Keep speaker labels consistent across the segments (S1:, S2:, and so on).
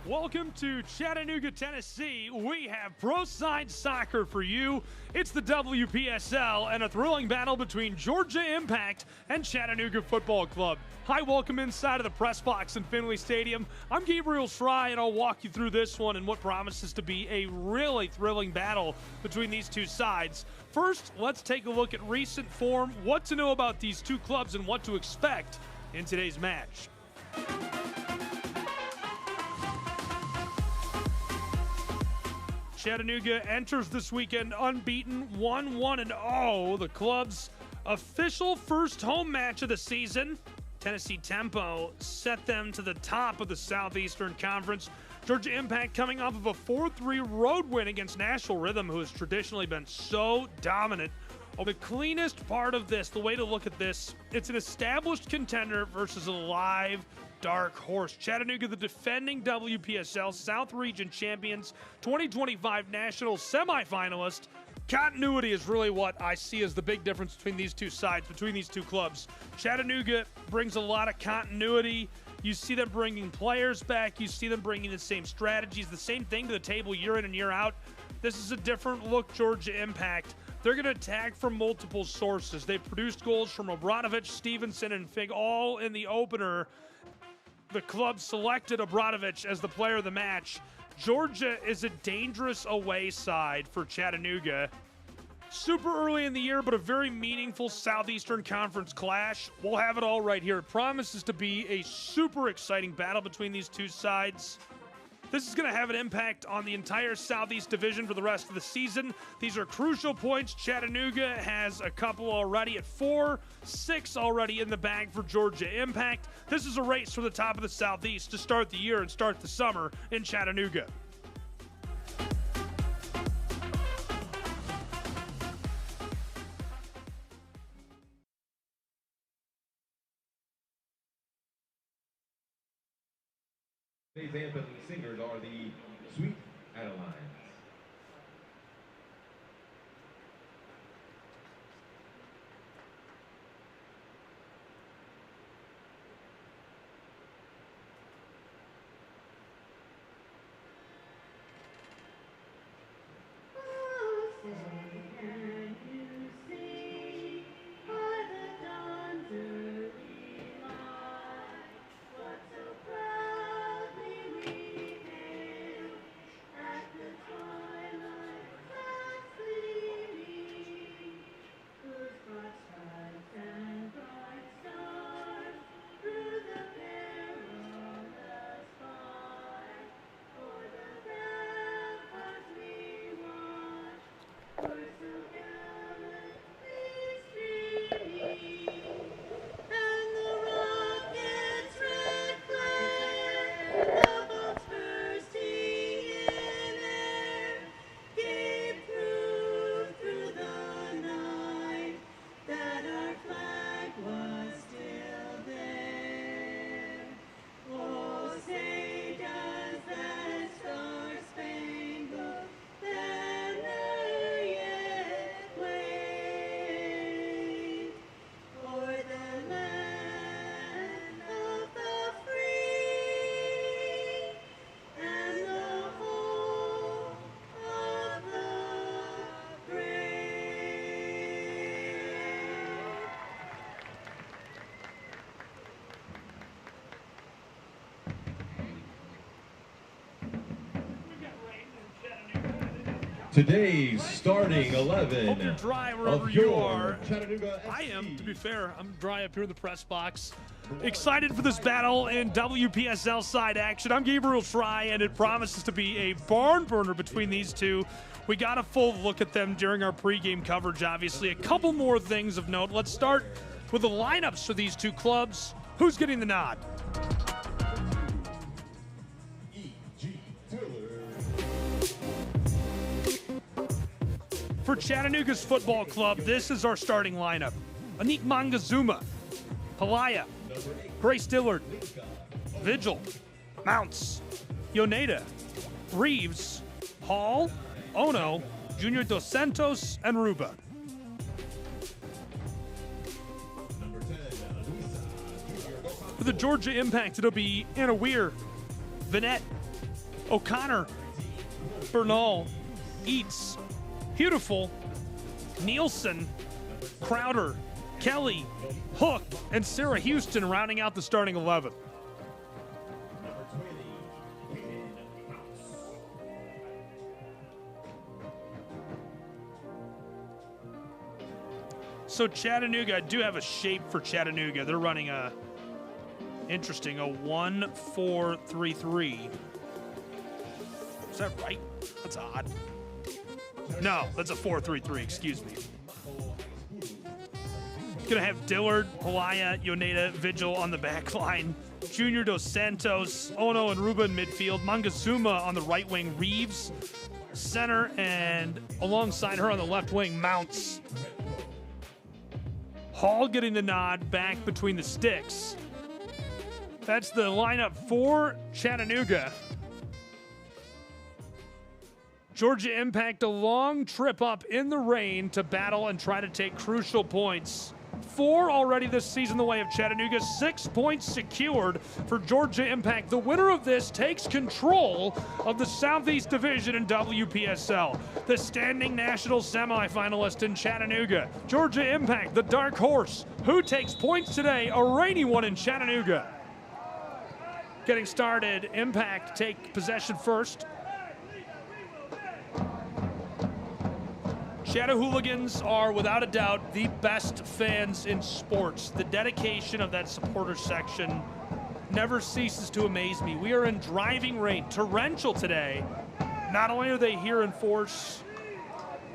S1: Welcome to Chattanooga, Tennessee. We have pro-side soccer for you. It's the WPSL and a thrilling battle between Georgia Impact and Chattanooga Football Club. Hi, welcome inside of the press box in Finley Stadium. I'm Gabriel Schry, and I'll walk you through this one and what promises to be a really thrilling battle between these two sides. First, let's take a look at recent form, what to know about these two clubs, and what to expect in today's match. Chattanooga enters this weekend unbeaten, 1-1-0. The club's official first home match of the season. Tennessee Tempo set them to the top of the Southeastern Conference. Georgia Impact coming off of a 4-3 road win against Nashville Rhythm, who has traditionally been so dominant. The cleanest part of this, the way to look at this, it's an established contender versus a live dark horse. Chattanooga, the defending WPSL South Region champions, 2025 national semifinalist. Continuity is really what I see as the big difference between these two sides, between these two clubs. Chattanooga brings a lot of continuity. You see them bringing players back. You see them bringing the same strategies, the same thing to the table year in and year out. This is a different look Georgia Impact. They're going to attack from multiple sources. They've produced goals from Obradovic, Stevenson, and Fig all in the opener. The club selected Obradovic as the player of the match. Georgia is a dangerous away side for Chattanooga. Super early in the year, but a very meaningful Southeastern Conference clash. We'll have it all right here. It promises to be a super exciting battle between these two sides. This is going to have an impact on the entire Southeast Division for the rest of the season. These are crucial points. Chattanooga has a couple already at 4, 6 already in the bag for Georgia Impact. This is a race for the top of the Southeast to start the year and start the summer in Chattanooga.
S2: Today's anthem singers are the Sweet Adelines. Today's starting 11.
S1: Hope you're dry wherever
S2: of
S1: you
S2: your
S1: are.
S2: Chattanooga
S1: I am,
S2: FC.
S1: to be fair. I'm dry up here in the press box. Excited for this battle in WPSL side action. I'm Gabriel Fry, and it promises to be a barn burner between these two. We got a full look at them during our pregame coverage, obviously. A couple more things of note. Let's start with the lineups for these two clubs. Who's getting the nod? For Chattanooga's football club, this is our starting lineup. Anik Mangazuma, Palaya, Grace Dillard, Vigil, Mounts, Yoneda, Reeves, Hall, Ono, Junior Dos Santos, and Ruba. For the Georgia Impact, it'll be Anna Weir, Vanette, O'Connor, Bernal, Eats, Beautiful, Nielsen, Crowder, Kelly, Hook, and Sarah Houston rounding out the starting 11. So Chattanooga, I do have a shape for Chattanooga. They're running a 1-4-3-3. Is that right? That's odd. No, that's a 4-3-3, excuse me. Gonna have Dillard, Palaya, Yoneda, Vigil on the back line. Junior Dos Santos, Ono, and Ruba in midfield. Mangazuma on the right wing, Reeves, center, and alongside her on the left wing, Mounts. Hall getting the nod back between the sticks. That's the lineup for Chattanooga. Georgia Impact, a long trip up in the rain to battle and try to take crucial points. 4 already this season the way of Chattanooga, 6 points secured for Georgia Impact. The winner of this takes control of the Southeast Division in WPSL. The standing national semifinalist in Chattanooga. Georgia Impact, the dark horse. Who takes points today? A rainy one in Chattanooga. Getting started, Impact take possession first. Chattahooligans are, without a doubt, the best fans in sports. The dedication of that supporter section never ceases to amaze me. We are in driving rain, torrential today. Not only are they here in force,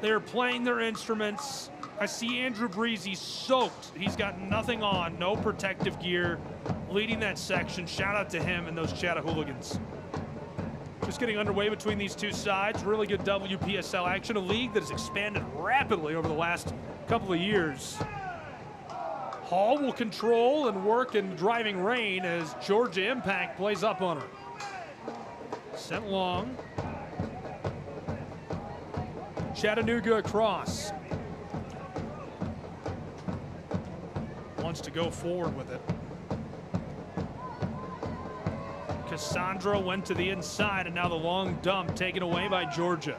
S1: they are playing their instruments. I see Andrew Breezy soaked. He's got nothing on, no protective gear, leading that section. Shout out to him and those Chattahooligans. Just getting underway between these two sides. Really good WPSL action. A league that has expanded rapidly over the last couple of years. Hall will control and work in driving rain as Georgia Impact plays up on her. Sent long. Chattanooga across. Wants to go forward with it. Cassandra went to the inside, and now the long dump taken away by Georgia.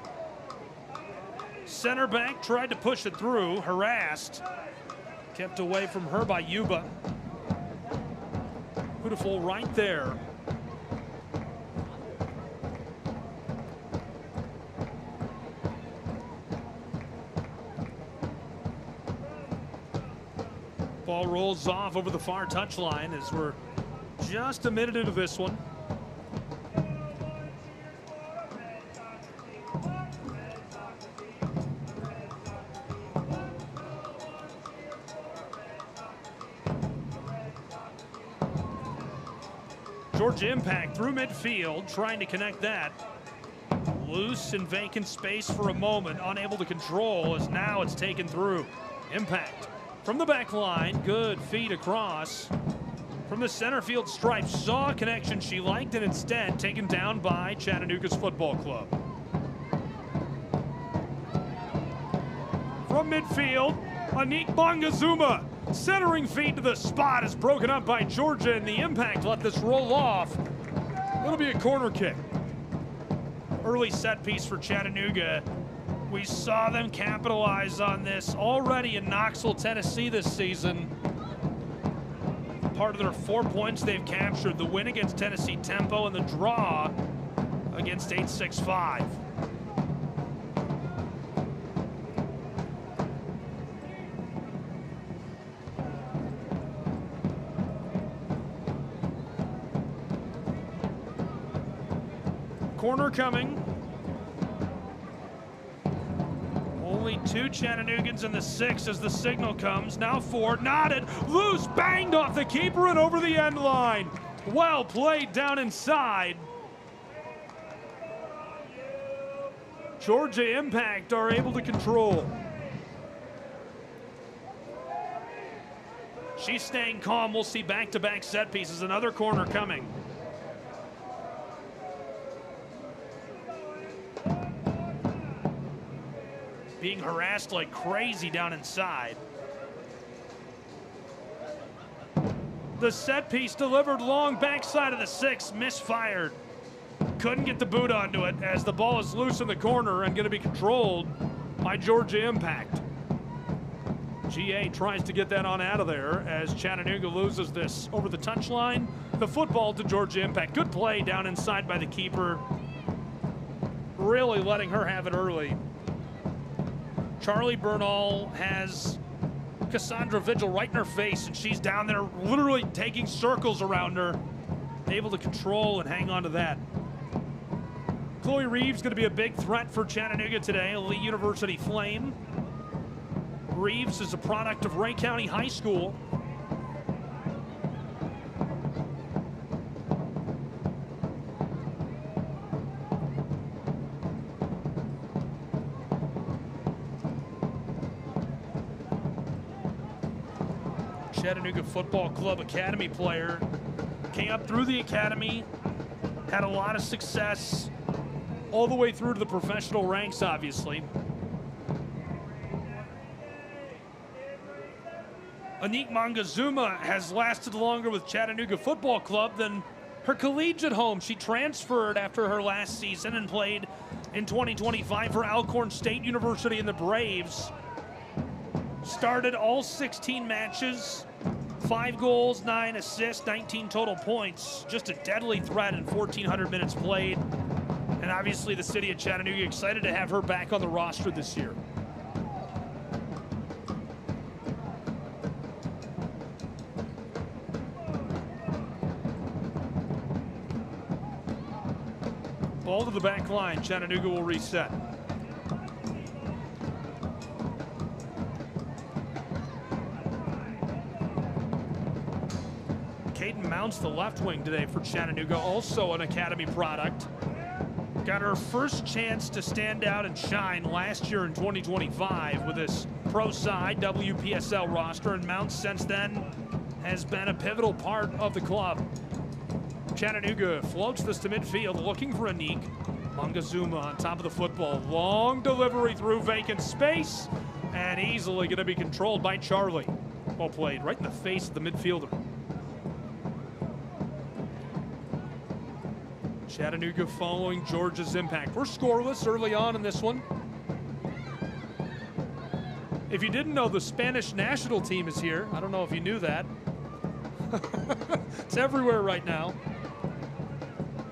S1: Center back tried to push it through, harassed. Kept away from her by Yuba. Beautiful right there. Ball rolls off over the far touchline as we're just a minute into this one. Georgia Impact through midfield, trying to connect that. Loose in vacant space for a moment, unable to control as now it's taken through. Impact from the back line, good feed across. From the center field stripe, saw a connection she liked and instead taken down by Chattanooga's football club. From midfield, Anik Mangazuma. Centering feed to the spot is broken up by Georgia, and the Impact let this roll off. It'll be a corner kick. Early set piece for Chattanooga. We saw them capitalize on this already in Knoxville, Tennessee this season. Part of their 4 points they've captured, the win against Tennessee Tempo and the draw against 865. corner coming. Only 2 Chattanoogans in the 6 as the signal comes. Now 4, knotted, loose, banged off the keeper and over the end line. Well played down inside. Georgia Impact are able to control. She's staying calm. We'll see back-to-back set pieces. Another corner coming. Being harassed like crazy down inside. The set piece delivered long backside of the 6, misfired. Couldn't get the boot onto it as the ball is loose in the corner and going to be controlled by Georgia Impact. GA tries to get that on out of there as Chattanooga loses this over the touchline. The football to Georgia Impact. Good play down inside by the keeper. Really letting her have it early. Charlie Bernal has Cassandra Vigil right in her face, and she's down there literally taking circles around her. Able to control and hang on to that. Chloe Reeves going to be a big threat for Chattanooga today, a Lee University Flame. Reeves is a product of Ray County High School. Chattanooga Football Club Academy player. Came up through the academy, had a lot of success all the way through to the professional ranks, obviously. Anik Mangazuma has lasted longer with Chattanooga Football Club than her collegiate home. She transferred after her last season and played in 2025 for Alcorn State University and the Braves. Started all 16 matches, 5 goals, 9 assists, 19 total points. Just a deadly threat in 1,400 minutes played. And obviously the city of Chattanooga excited to have her back on the roster this year. Ball to the back line. Chattanooga will reset. Caden Mounts, the left wing today for Chattanooga, also an academy product. Got her first chance to stand out and shine last year in 2025 with this pro side WPSL roster, and Mounts since then has been a pivotal part of the club. Chattanooga floats this to midfield, looking for Anik. Mangazuma on top of the football. Long delivery through vacant space, and easily going to be controlled by Charlie. Well played, right in the face of the midfielder. Chattanooga following Georgia's Impact. We're scoreless early on in this one. If you didn't know, the Spanish national team is here. I don't know if you knew that. It's everywhere right now.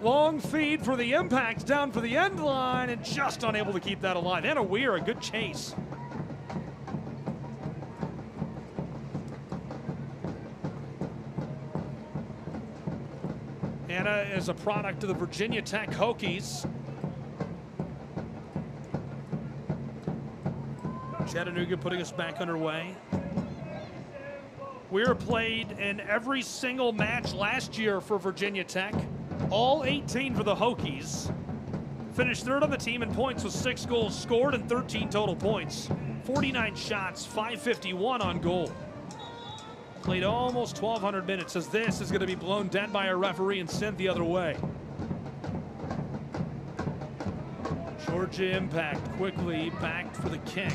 S1: Long feed for the Impact, down for the end line, and just unable to keep that alive. Anna Weir, a good chase. Anna is a product of the Virginia Tech Hokies. Chattanooga putting us back underway. Weir played in every single match last year for Virginia Tech. All 18 for the Hokies. Finished third on the team in points with 6 goals scored and 13 total points. 49 shots, 551 on goal. Played almost 1,200 minutes as this is going to be blown dead by a referee and sent the other way. Georgia Impact quickly backed for the kick.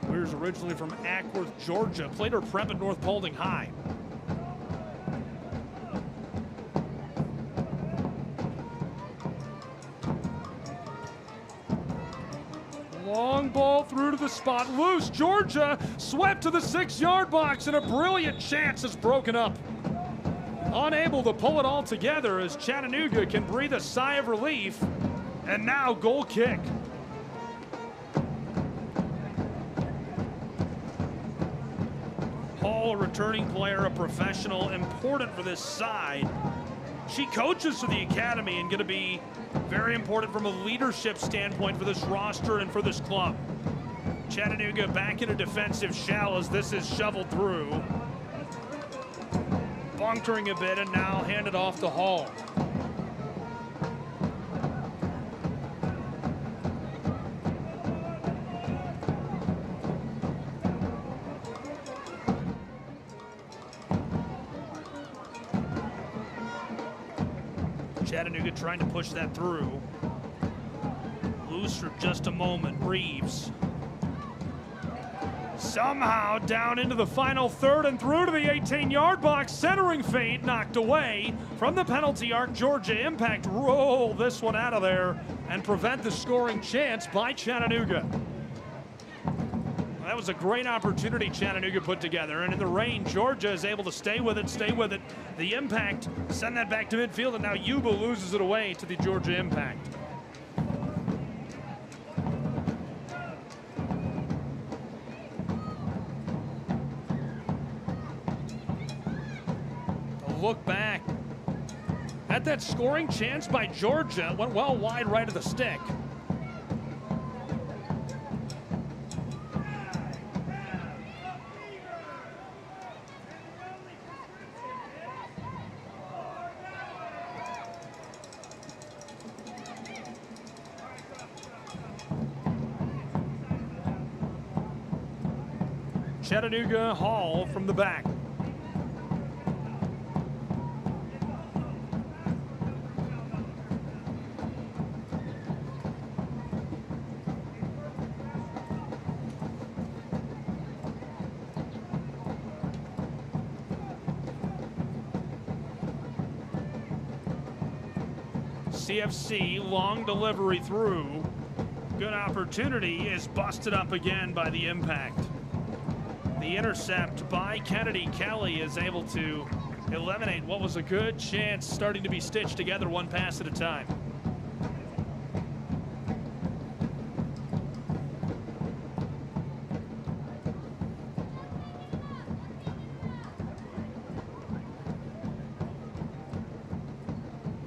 S1: Weir's originally from Ackworth, Georgia. Played her prep at North Paulding High. Long ball through to the spot. Loose. Georgia swept to the 6-yard box, and a brilliant chance is broken up. Unable to pull it all together as Chattanooga can breathe a sigh of relief. And now goal kick. Hall, a returning player, a professional, important for this side. She coaches for the academy and going to be very important from a leadership standpoint for this roster and for this club. Chattanooga back in a defensive shell as this is shoveled through. Bunkering a bit and now handed off to Hall. Chattanooga trying to push that through. Loose for just a moment, Reeves. Somehow down into the final third and through to the 18-yard box. Centering feed knocked away from the penalty arc. Georgia Impact roll this one out of there and prevent the scoring chance by Chattanooga. That was a great opportunity Chattanooga put together, and in the rain, Georgia is able to stay with it. The Impact send that back to midfield, and now Yuba loses it away to the Georgia Impact. A look back at that scoring chance by Georgia. Went well wide right of the stick. Chattanooga Hall from the back. CFC, long delivery through. Good opportunity is busted up again by the Impact. The intercept by Kennedy Kelly is able to eliminate what was a good chance starting to be stitched together one pass at a time.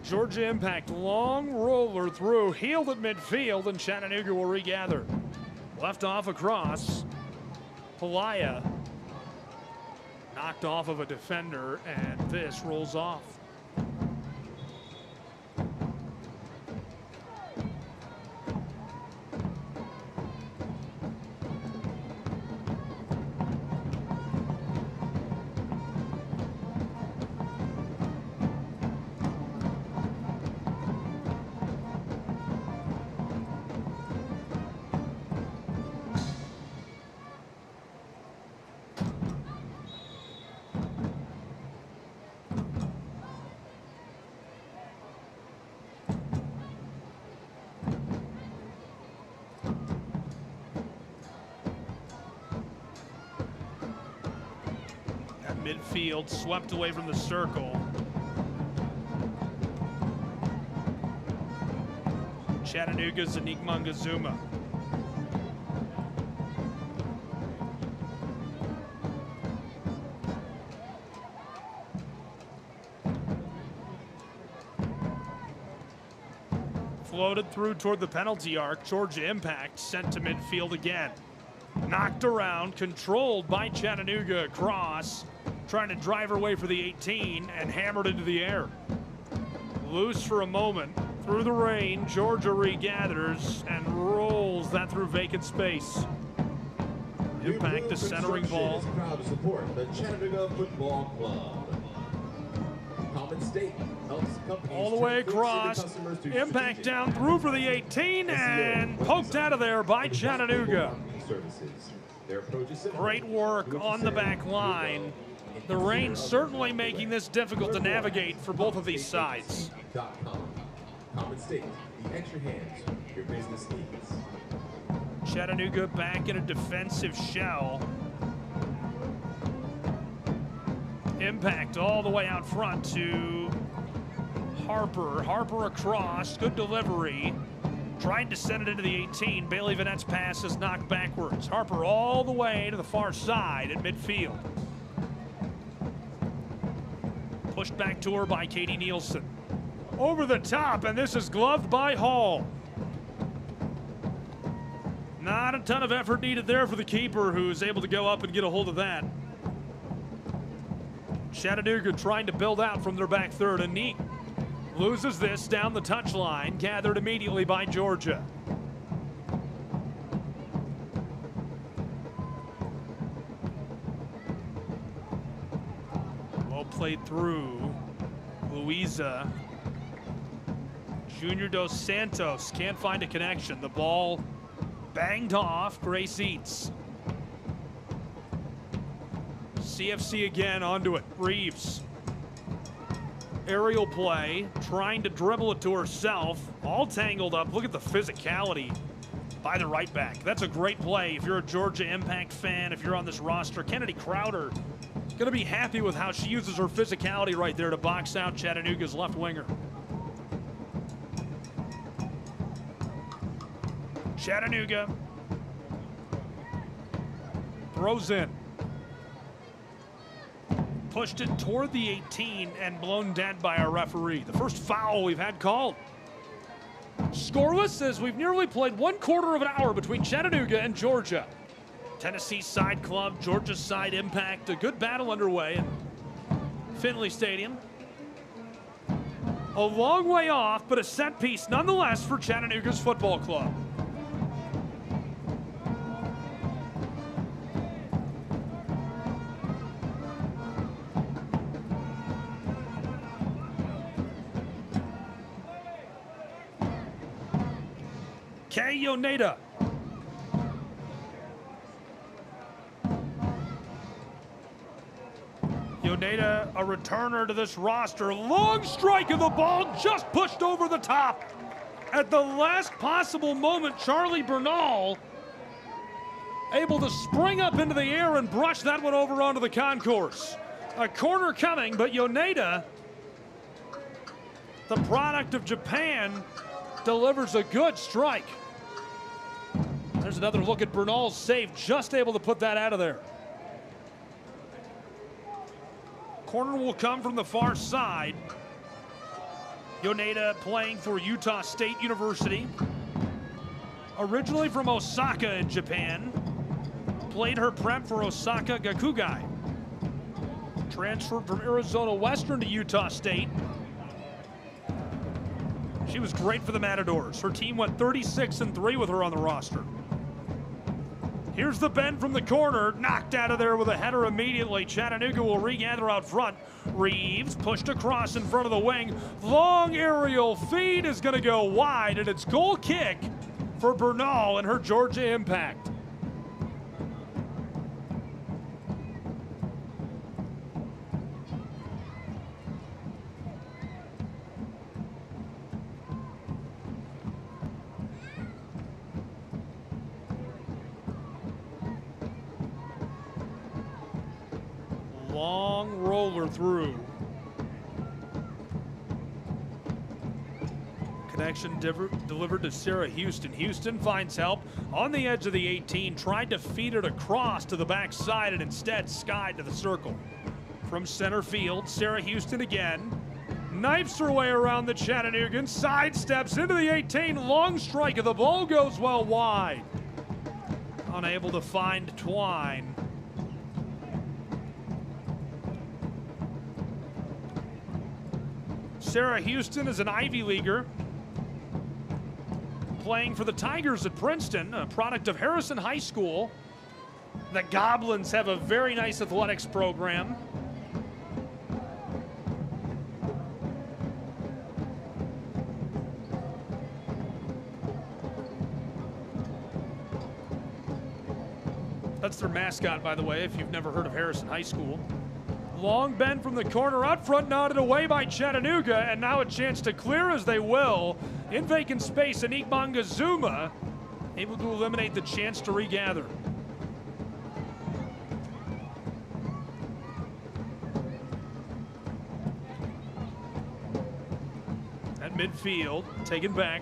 S1: Georgia Impact, long roller through, healed at midfield, and Chattanooga will regather. Left off across. Pelaya knocked off of a defender, and this rolls off. Midfield, swept away from the circle. Chattanooga's Anik Mangazuma. Floated through toward the penalty arc. Georgia Impact sent to midfield again. Knocked around, controlled by Chattanooga across. Trying to drive her way for the 18 and hammered into the air. Loose for a moment. Through the rain, Georgia regathers and rolls that through vacant space. Impact a centering ball.
S2: Proud to support the Chattanooga Football Club. Common State helps companies
S1: all the way across. Impact down through for the 18 and poked out of there by Chattanooga. Great work on the back line. The rain certainly making this difficult to navigate for both of these sides.
S2: Common State, the extra hands your business needs.
S1: Chattanooga back in a defensive shell. Impact all the way out front to Harper. Harper across, good delivery. Tried to send it into the 18. Bailey Vanette's pass is knocked backwards. Harper all the way to the far side at midfield. Pushed back to her by Katie Nielsen. Over the top, and this is gloved by Hall. Not a ton of effort needed there for the keeper, who's able to go up and get a hold of that. Chattanooga trying to build out from their back third, and Neek loses this down the touchline, gathered immediately by Georgia. Well played through. Louisa. Junior Dos Santos can't find a connection. The ball banged off. Grace Eats. CFC again onto it. Reeves. Aerial play, trying to dribble it to herself. All tangled up. Look at the physicality by the right back. That's a great play if you're a Georgia Impact fan, if you're on this roster. Kennedy Crowder going to be happy with how she uses her physicality right there to box out Chattanooga's left winger. Chattanooga throws in. Pushed it toward the 18 and blown dead by our referee. The first foul we've had called. Scoreless as we've nearly played 1/4 of an hour between Chattanooga and Georgia. Tennessee side club, Georgia's side Impact. A good battle underway in Finley Stadium. A long way off, but a set piece nonetheless for Chattanooga's football club. Kay Yoneda. Yoneda, a returner to this roster. Long strike of the ball, just pushed over the top. At the last possible moment, Charlie Bernal able to spring up into the air and brush that one over onto the concourse. A corner coming, but Yoneda, the product of Japan, delivers a good strike. There's another look at Bernal's save, just able to put that out of there. Corner will come from the far side. Yoneda playing for Utah State University. Originally from Osaka in Japan. Played her prep for Osaka Gakugai. Transferred from Arizona Western to Utah State. She was great for the Matadors. Her team went 36-3 with her on the roster. Here's the bend from the corner, knocked out of there with a header immediately. Chattanooga will regather out front. Reeves pushed across in front of the wing. Long aerial feed is going to go wide, and it's goal kick for Bernal and her Georgia Impact. Long roller through. Connection delivered to Sarah Houston. Houston finds help on the edge of the 18, tried to feed it across to the backside and instead skied to the circle. From center field, Sarah Houston again. Knifes her way around the Chattanoogan, sidesteps into the 18, long strike, and the ball goes well wide. Unable to find Twine. Sarah Houston is an Ivy Leaguer, playing for the Tigers at Princeton, a product of Harrison High School. The Goblins have a very nice athletics program. That's their mascot, by the way, if you've never heard of Harrison High School. Long bend from the corner, out front, nodded away by Chattanooga, and now a chance to clear as they will. In vacant space, Anik Mangazuma able to eliminate the chance to regather. At midfield, taken back.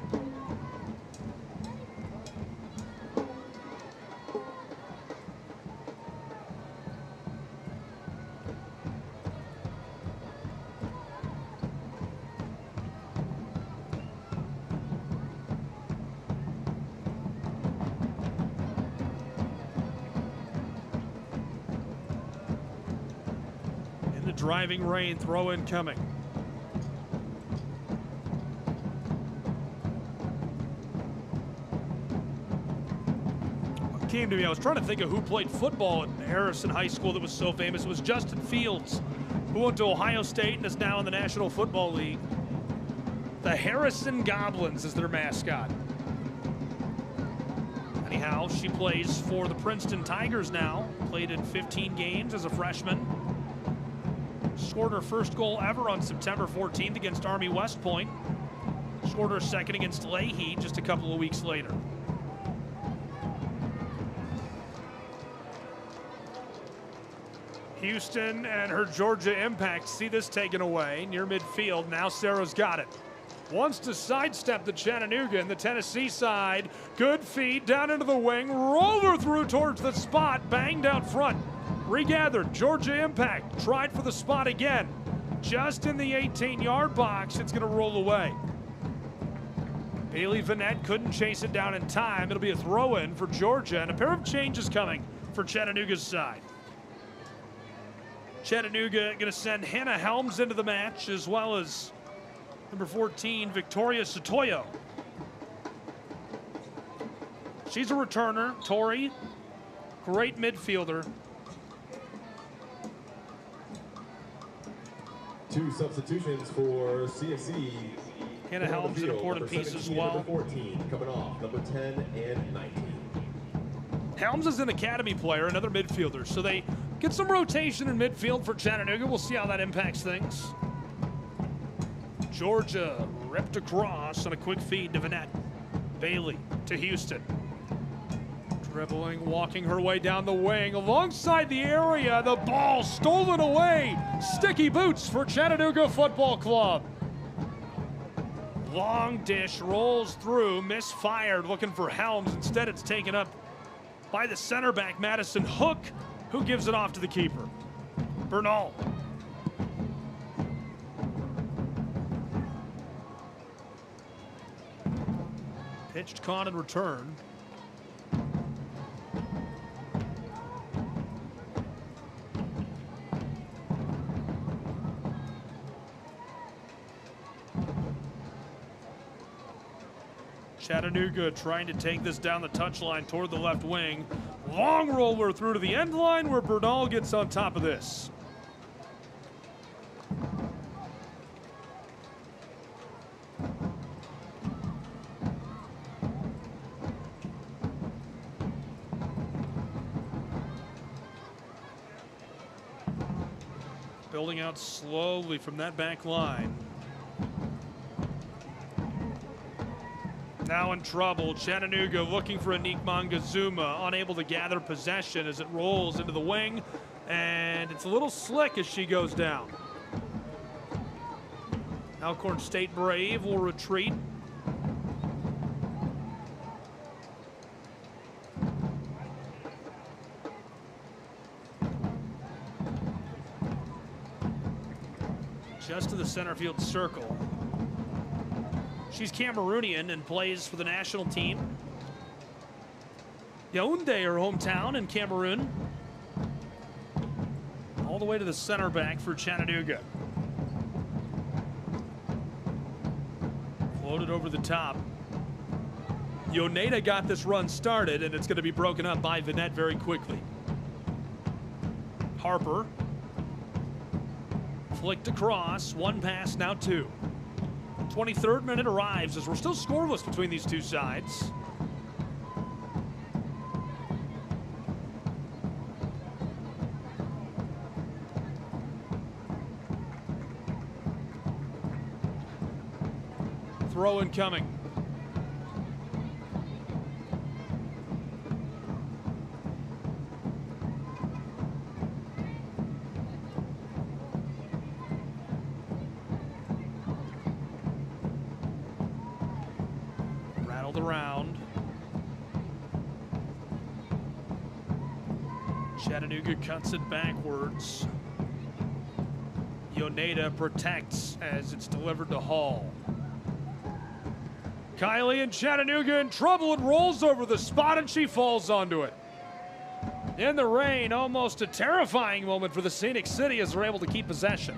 S1: driving rain, throw incoming. What came to me, I was trying to think of who played football at Harrison High School that was so famous. It was Justin Fields, who went to Ohio State and is now in the National Football League. The Harrison Goblins is their mascot. Anyhow, she plays for the Princeton Tigers now. Played in 15 games as a freshman. Scored her first goal ever on September 14th against Army West Point. Scored her second against Leahy just a couple of weeks later. Houston and her Georgia Impact see this taken away near midfield. Now Sarah's got it. Wants to sidestep the Chattanooga in the Tennessee side. Good feed down into the wing. Roller through towards the spot. Banged out front. Regathered. Georgia Impact tried for the spot again. Just in the 18-yard box. It's going to roll away. Bailey Vanette couldn't chase it down in time. It'll be a throw-in for Georgia, and a pair of changes coming for Chattanooga's side. Chattanooga going to send Hannah Helms into the match, as well as number 14, Victoria Sotoyo. She's a returner. Tori, great midfielder.
S2: Two substitutions for CFC.
S1: Hannah Helms, an important piece as well.
S2: Number 14 coming off, number 10 and 19.
S1: Helms is an academy player, another midfielder, so they get some rotation in midfield for Chattanooga. We'll see how that impacts things. Georgia ripped across on a quick feed to Vanette. Bailey to Houston. Dribbling, walking her way down the wing. Alongside the area, the ball stolen away. Sticky boots for Chattanooga Football Club. Long dish rolls through, misfired, looking for Helms. Instead, it's taken up by the center back, Madison Hook, who gives it off to the keeper, Bernal. Pitched, caught, and returned. Chattanooga trying to take this down the touchline toward the left wing. Long roller through to the end line where Bernal gets on top of this. Building out slowly from that back line. Now in trouble, Chattanooga looking for Anik Mangazuma, unable to gather possession as it rolls into the wing, and it's a little slick as she goes down. Alcorn State Brave will retreat. Just to the center field circle. She's Cameroonian and plays for the national team. Yaoundé, her hometown in Cameroon. All the way to the center back for Chattanooga. Floated over the top. Yoneda got this run started, and it's going to be broken up by Vanette very quickly. Harper. Flicked across, one pass, now two. 23rd minute arrives as we're still scoreless between these two sides. Throw incoming. Around. Chattanooga cuts it backwards. Yoneda protects as it's delivered to Hall. Kylie and Chattanooga in trouble. It rolls over the spot and she falls onto it. In the rain, almost a terrifying moment for the Scenic City as they're able to keep possession.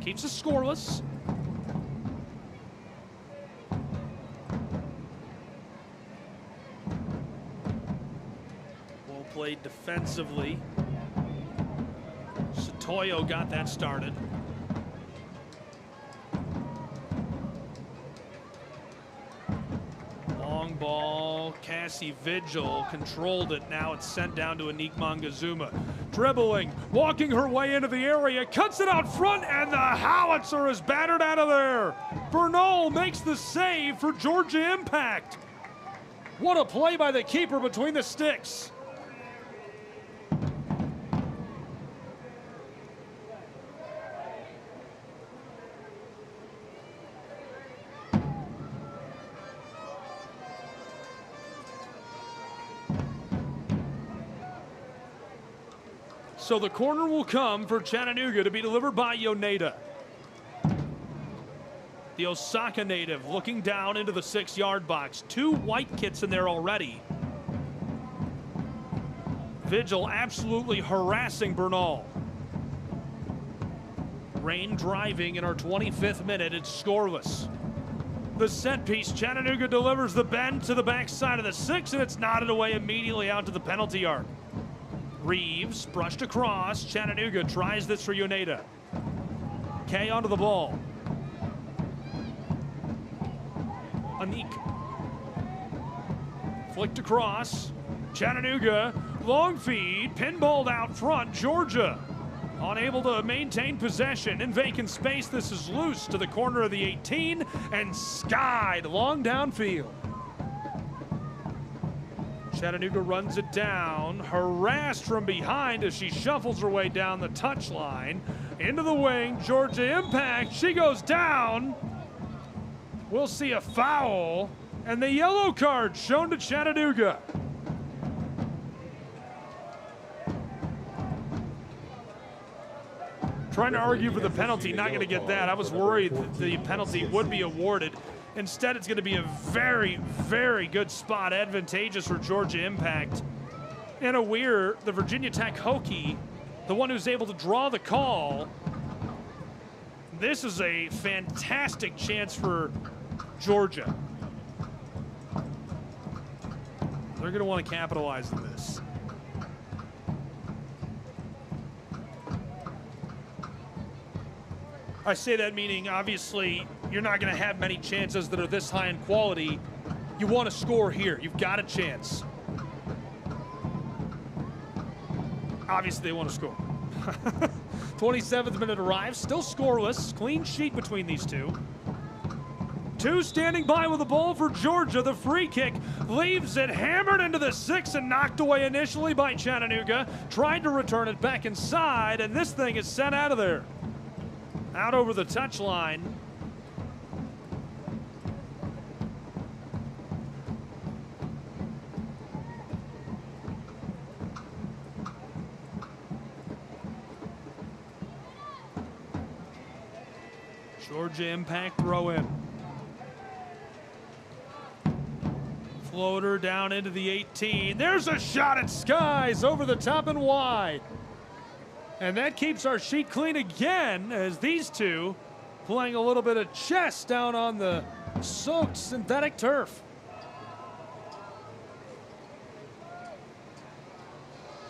S1: Keeps us scoreless. Well played defensively. Sotoyo got that started. Long ball, Cassie Vigil controlled it. Now it's sent down to Anik Mangazuma. Dribbling, walking her way into the area, cuts it out front, and the howitzer is battered out of there. Bernal makes the save for Georgia Impact. What a play by the keeper between the sticks. So the corner will come for Chattanooga to be delivered by Yoneda. The Osaka native looking down into the 6-yard box. 2 white kits in there already. Vigil absolutely harassing Bernal. Rain driving in our 25th minute. It's scoreless. The set piece, Chattanooga delivers the bend to the backside of the 6, and it's nodded away immediately out to the penalty arc. Reeves brushed across. Chattanooga tries this for Yoneda. Kay onto the ball. Anik. Flicked across. Chattanooga. Long feed. Pinballed out front. Georgia unable to maintain possession. In vacant space, this is loose to the corner of the 18 and skied long downfield. Chattanooga runs it down, harassed from behind as she shuffles her way down the touchline. Into the wing, Georgia Impact, she goes down. We'll see a foul, and the yellow card shown to Chattanooga. Trying to argue for the penalty, not going to get that. I was worried that the penalty would be awarded. Instead, it's going to be a very, very good spot, advantageous for Georgia Impact. And Weir, the Virginia Tech Hokie, the one who's able to draw the call. This is a fantastic chance for Georgia. They're going to want to capitalize on this. I say that meaning, obviously, you're not going to have many chances that are this high in quality. You want to score here. You've got a chance. Obviously, they want to score. 27th minute arrives, still scoreless. Clean sheet between these two. 2 standing by with the ball for Georgia. The free kick leaves it hammered into the 6 and knocked away initially by Chattanooga. Tried to return it back inside, and this thing is sent out of there. Out over the touchline. Georgia Impact throw in. Floater down into the 18. There's a shot at Skies over the top and wide. And that keeps our sheet clean again as these two playing a little bit of chess down on the soaked synthetic turf.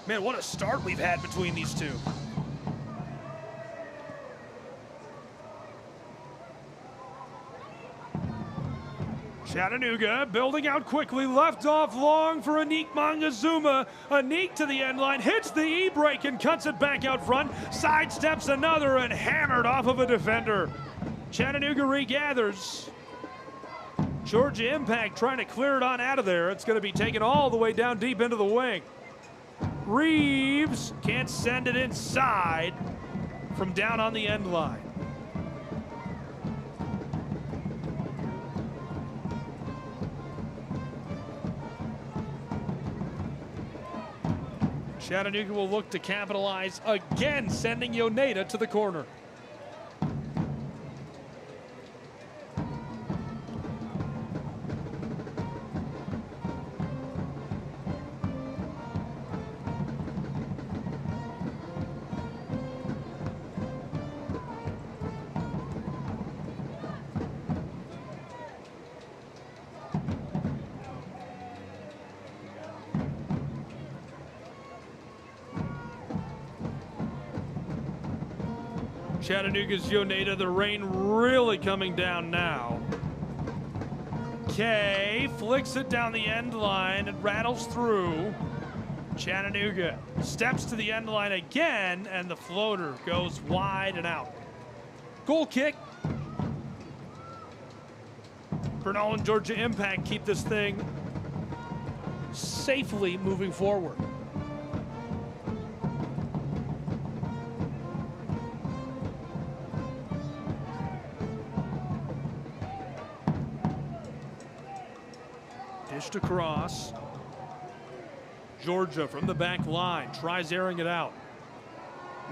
S1: Man, what a start we've had between these two. Chattanooga building out quickly, left off long for Anik Mangazuma. Anik to the end line, hits the e-brake and cuts it back out front, sidesteps another and hammered off of a defender. Chattanooga regathers. Georgia Impact trying to clear it on out of there. It's going to be taken all the way down deep into the wing. Reeves can't send it inside from down on the end line. Chattanooga will look to capitalize again, sending Yoneda to the corner. Chattanooga's Yoneda, the rain really coming down now. Kay flicks it down the end line. It rattles through. Chattanooga steps to the end line again, and the floater goes wide and out. Goal kick. Bernal and Georgia Impact keep this thing safely moving forward. Dished across. Georgia from the back line tries airing it out.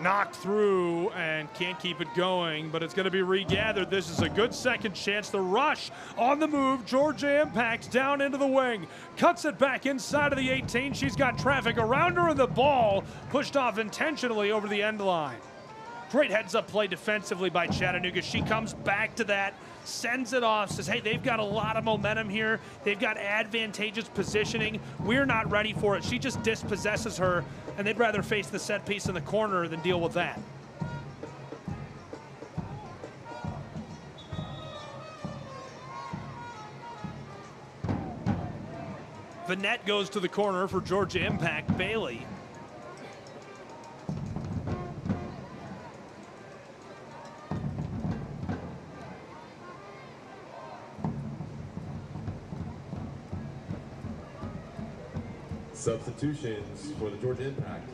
S1: Knocked through and can't keep it going, but it's going to be regathered. This is a good second chance. The rush on the move. Georgia Impact down into the wing. Cuts it back inside of the 18. She's got traffic around her, and the ball pushed off intentionally over the end line. Great heads-up play defensively by Chattanooga. She comes back to that, sends it off, says, hey, they've got a lot of momentum here. They've got advantageous positioning. We're not ready for it. She just dispossesses her, and they'd rather face the set piece in the corner than deal with that. The net goes to the corner for Georgia Impact. Bailey.
S2: Substitutions for the Georgia Impact.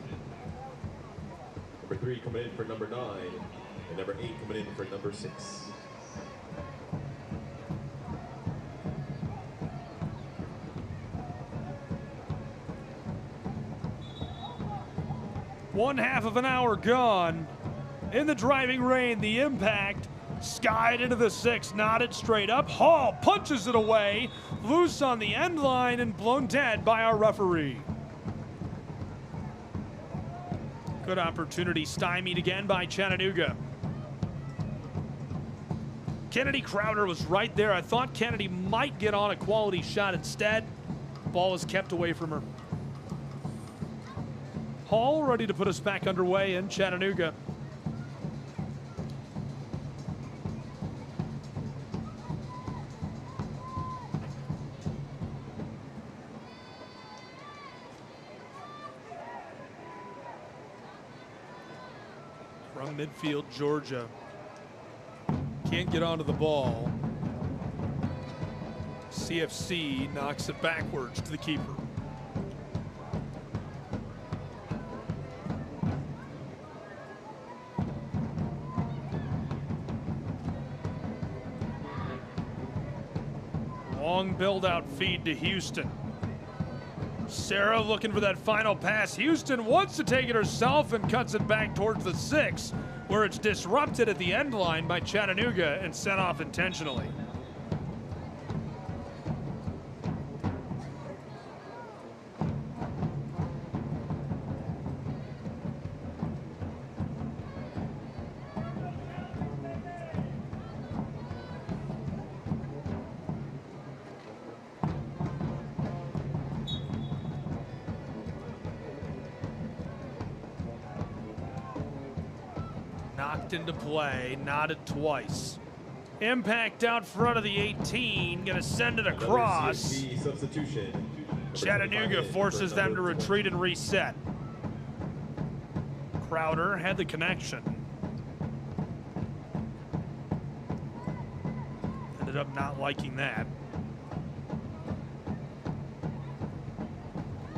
S2: Number 3 coming in for number 9, and number 8 coming in for number 6.
S1: One half of an hour gone. In the driving rain, the Impact skied into the 6, knotted straight up. Hall punches it away, loose on the end line and blown dead by our referee. Good opportunity stymied again by Chattanooga. Kennedy Crowder was right there. I thought Kennedy might get on a quality shot instead. Ball is kept away from her. Hall ready to put us back underway in Chattanooga. From midfield, Georgia can't get onto the ball. CFC knocks it backwards to the keeper. Long build-out feed to Houston. Sarah looking for that final pass. Houston wants to take it herself and cuts it back towards the 6, where it's disrupted at the end line by Chattanooga and sent off intentionally. Knocked into play, knotted twice. Impact out front of the 18, gonna send it across. Chattanooga forces them to retreat and reset. Crowder had the connection. Ended up not liking that.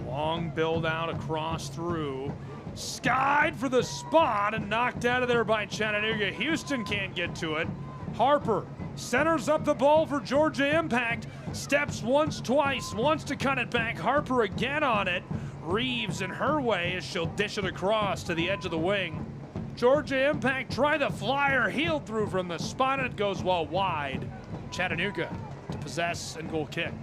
S1: Long build out across through. Skied for the spot and knocked out of there by Chattanooga. Houston can't get to it. Harper centers up the ball for Georgia Impact. Steps once, twice, wants to cut it back. Harper again on it. Reeves in her way as she'll dish it across to the edge of the wing. Georgia Impact try the flyer, heeled through from the spot, and it goes well wide. Chattanooga to possess and goal kick.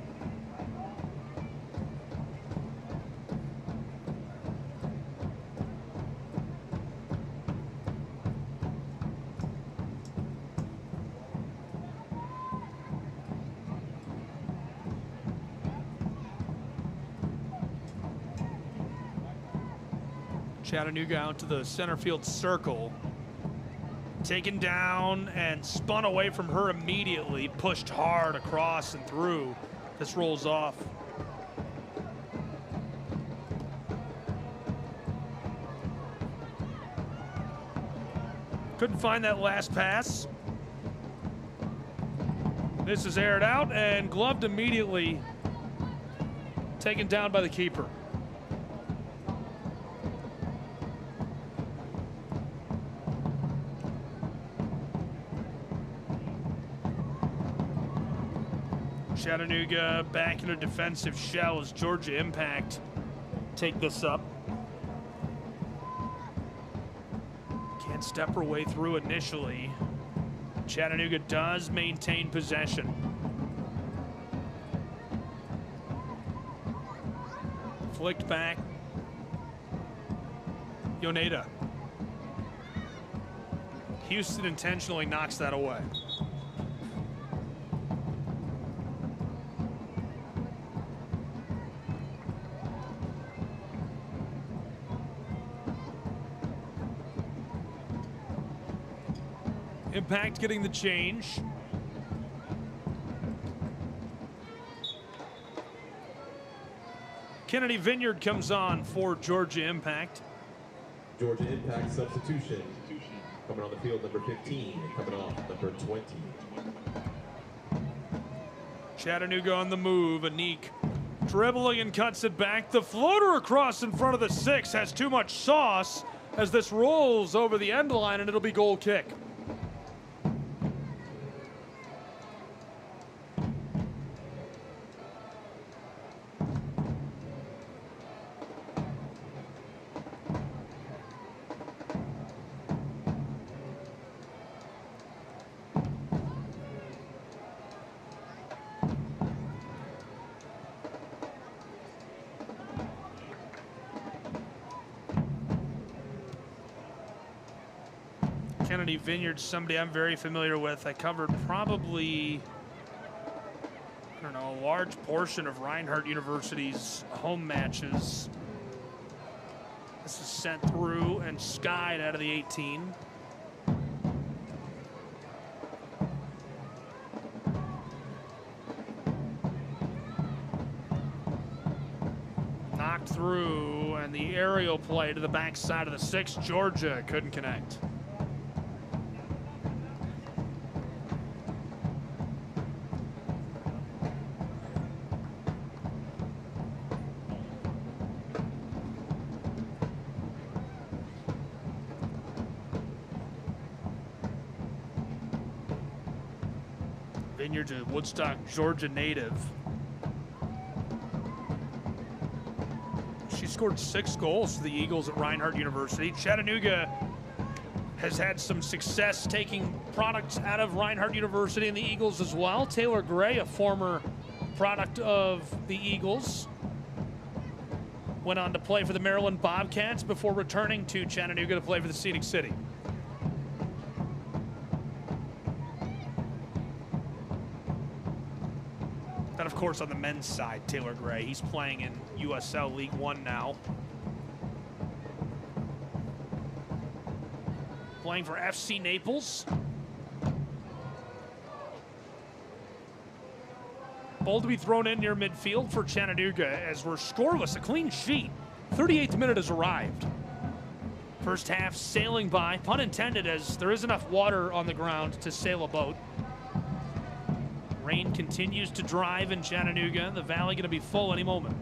S1: Chattanooga out to the center field circle. taken down and spun away from her immediately, pushed hard across and through. This rolls off. Couldn't find that last pass. This is aired out and gloved immediately. Taken down by the keeper. Chattanooga back in a defensive shell as Georgia Impact take this up. Can't step her way through initially. Chattanooga does maintain possession. Flicked back. Yoneda. Houston intentionally knocks that away. Impact getting the change. Kennedy Vineyard comes on for Georgia Impact.
S2: Georgia Impact substitution. Coming on the field, number 15. Coming off, number 20.
S1: Chattanooga on the move. Anik dribbling and cuts it back. The floater across in front of the 6 has too much sauce as this rolls over the end line, and it'll be goal kick. Kennedy Vineyard, somebody I'm very familiar with. I covered probably, I don't know, a large portion of Reinhardt University's home matches. This is sent through and skied out of the 18. Knocked through, and the aerial play to the backside of the 6. Georgia couldn't connect. Vineyard's a Woodstock, Georgia native. She scored 6 goals for the Eagles at Reinhardt University. Chattanooga has had some success taking products out of Reinhardt University and the Eagles as well. Taylor Gray, a former product of the Eagles, went on to play for the Maryland Bobcats before returning to Chattanooga to play for the Scenic City. Then, of course, on the men's side, Taylor Gray. He's playing in USL League One now. Playing for FC Naples. Ball to be thrown in near midfield for Chattanooga as we're scoreless. A clean sheet. 38th minute has arrived. First half sailing by, pun intended, as there is enough water on the ground to sail a boat. Rain continues to drive in Chattanooga. The valley going to be full any moment.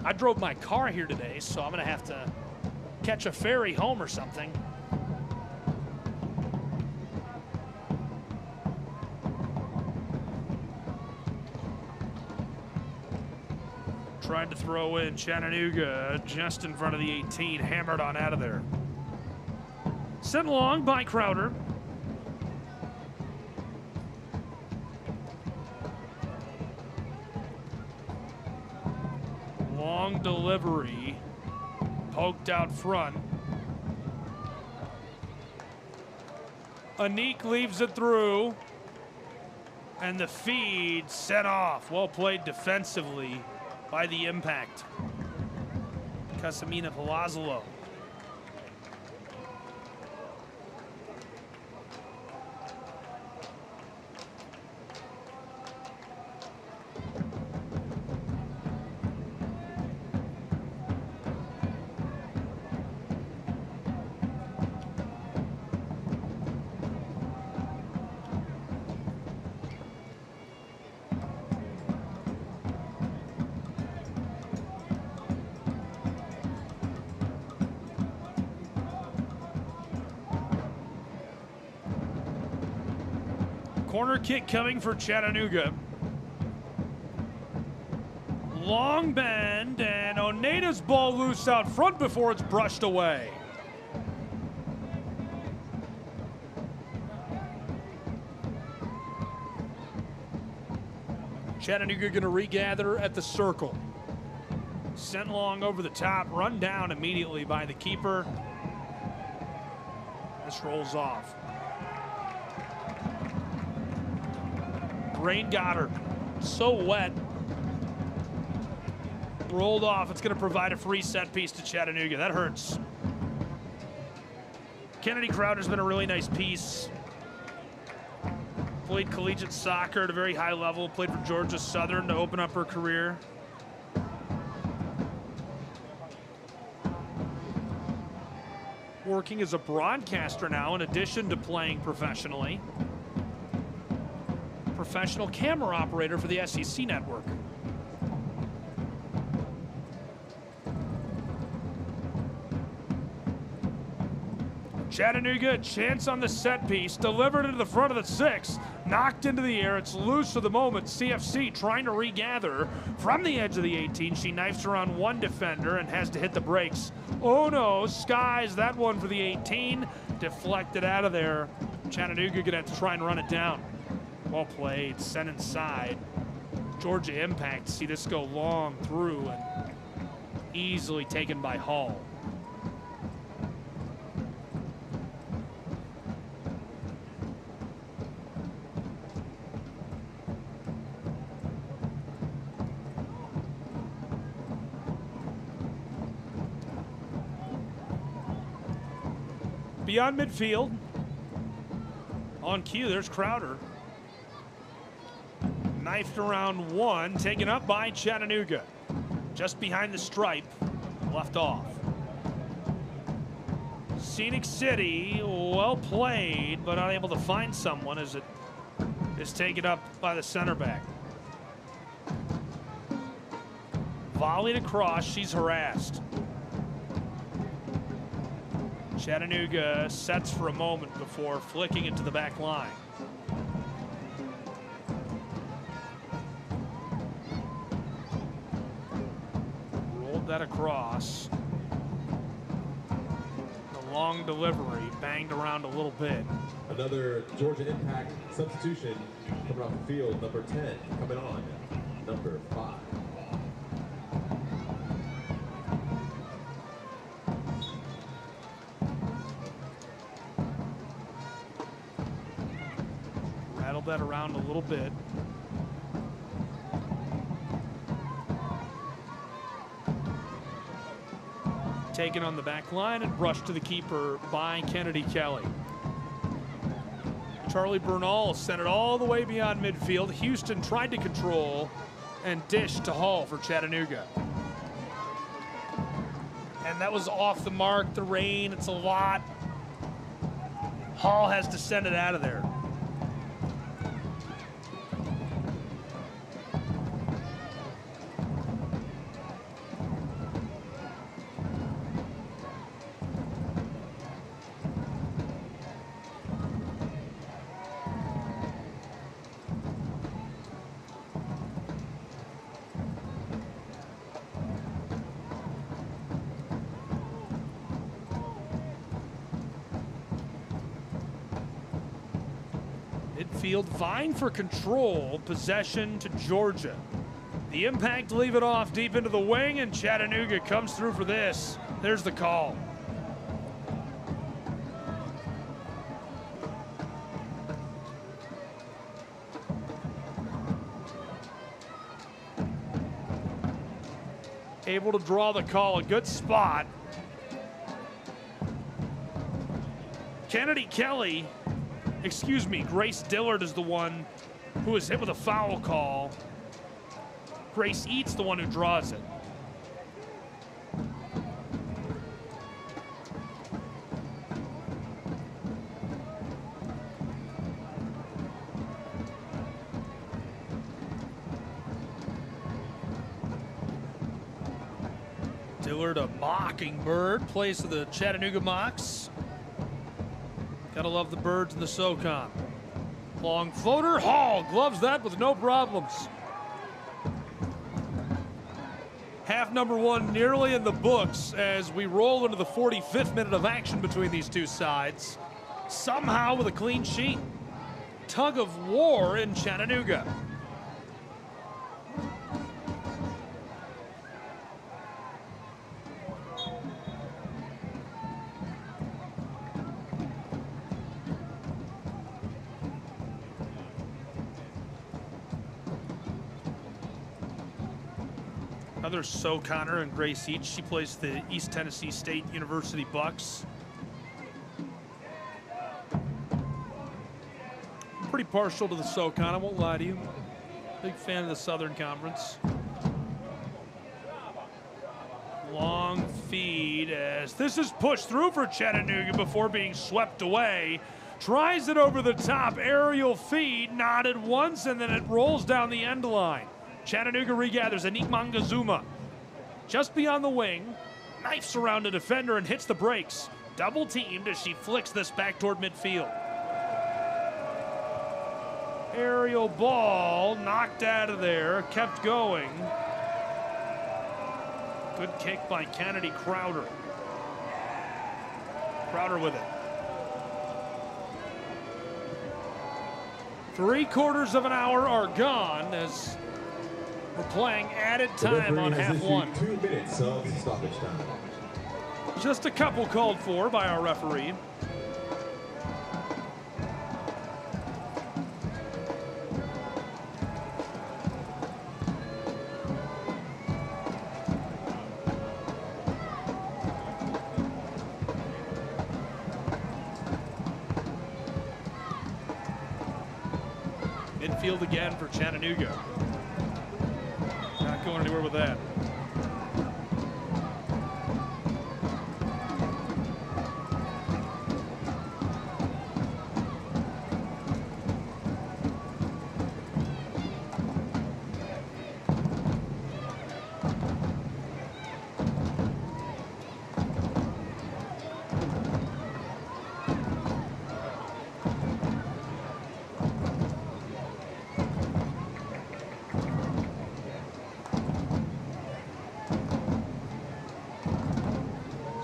S1: I drove my car here today, so I'm going to have to catch a ferry home or something. Tried to throw in Chattanooga just in front of the 18, hammered on out of there. Sent along by Crowder. Long delivery, poked out front. Anik leaves it through, and the feed set off. Well played defensively by the Impact. Casamina Palazzolo. Corner kick coming for Chattanooga. Long bend, and Oneida's ball loose out front before it's brushed away. Chattanooga going to regather at the circle. Sent long over the top, run down immediately by the keeper. This rolls off. Rain got her. So wet. Rolled off. It's going to provide a free set piece to Chattanooga. That hurts. Kennedy Crowder's been a really nice piece. Played collegiate soccer at a very high level. Played for Georgia Southern to open up her career. Working as a broadcaster now in addition to playing professionally. Professional camera operator for the SEC network. Chattanooga, a chance on the set piece, delivered into the front of the 6, knocked into the air. It's loose for the moment. CFC trying to regather from the edge of the 18. She knifes around one defender and has to hit the brakes. Oh no, skies that one for the 18. Deflected out of there. Chattanooga gonna have to try and run it down. Well played, sent inside. Georgia Impact, see this go long through and easily taken by Hall. Beyond midfield. On cue, there's Crowder. Knifed around one, taken up by Chattanooga. Just behind the stripe, left off. Scenic City, well played, but unable to find someone as it is taken up by the center back. Volleyed across, she's harassed. Chattanooga sets for a moment before flicking it to the back line. Rolled that across. The long delivery banged around a little bit.
S2: Another Georgia Impact substitution coming off the field, number 10, coming on, number 5.
S1: That around a little bit. Taken on the back line and brushed to the keeper by Kennedy Kelly. Charlie Bernal sent it all the way beyond midfield. Houston tried to control and dished to Hall for Chattanooga. And that was off the mark. The rain, it's a lot. Hall has to send it out of there. Midfield vying for control, possession to Georgia. The Impact leave it off deep into the wing, and Chattanooga comes through for this. There's the call. Able to draw the call, a good spot. Kennedy Kelly, excuse me, Grace Dillard is the one who was hit with a foul call. Grace Eats the one who draws it. Dillard, a mockingbird, plays for the Chattanooga Mocs. Gotta love the birds in the SoCon. Long floater, Hall gloves that with no problems. Half number one nearly in the books as we roll into the 45th minute of action between these two sides. Somehow with a clean sheet. Tug of war in Chattanooga. Another Connor and Grace Each. She plays the East Tennessee State University Bucks. Pretty partial to the SoCon, I won't lie to you. Big fan of the Southern Conference. Long feed as this is pushed through for Chattanooga before being swept away. Tries it over the top, aerial feed, nodded once, and then it rolls down the end line. Chattanooga regathers. Anik Mangazuma just beyond the wing, knifes around a defender and hits the brakes. Double teamed as she flicks this back toward midfield. Aerial ball knocked out of there, kept going. Good kick by Kennedy Crowder. Crowder with it. 3/4 of an hour are gone as we're playing added time on half one.
S2: 2 minutes of stoppage time.
S1: Just a couple called for by our referee. Midfield again for Chattanooga. Not going anywhere with that.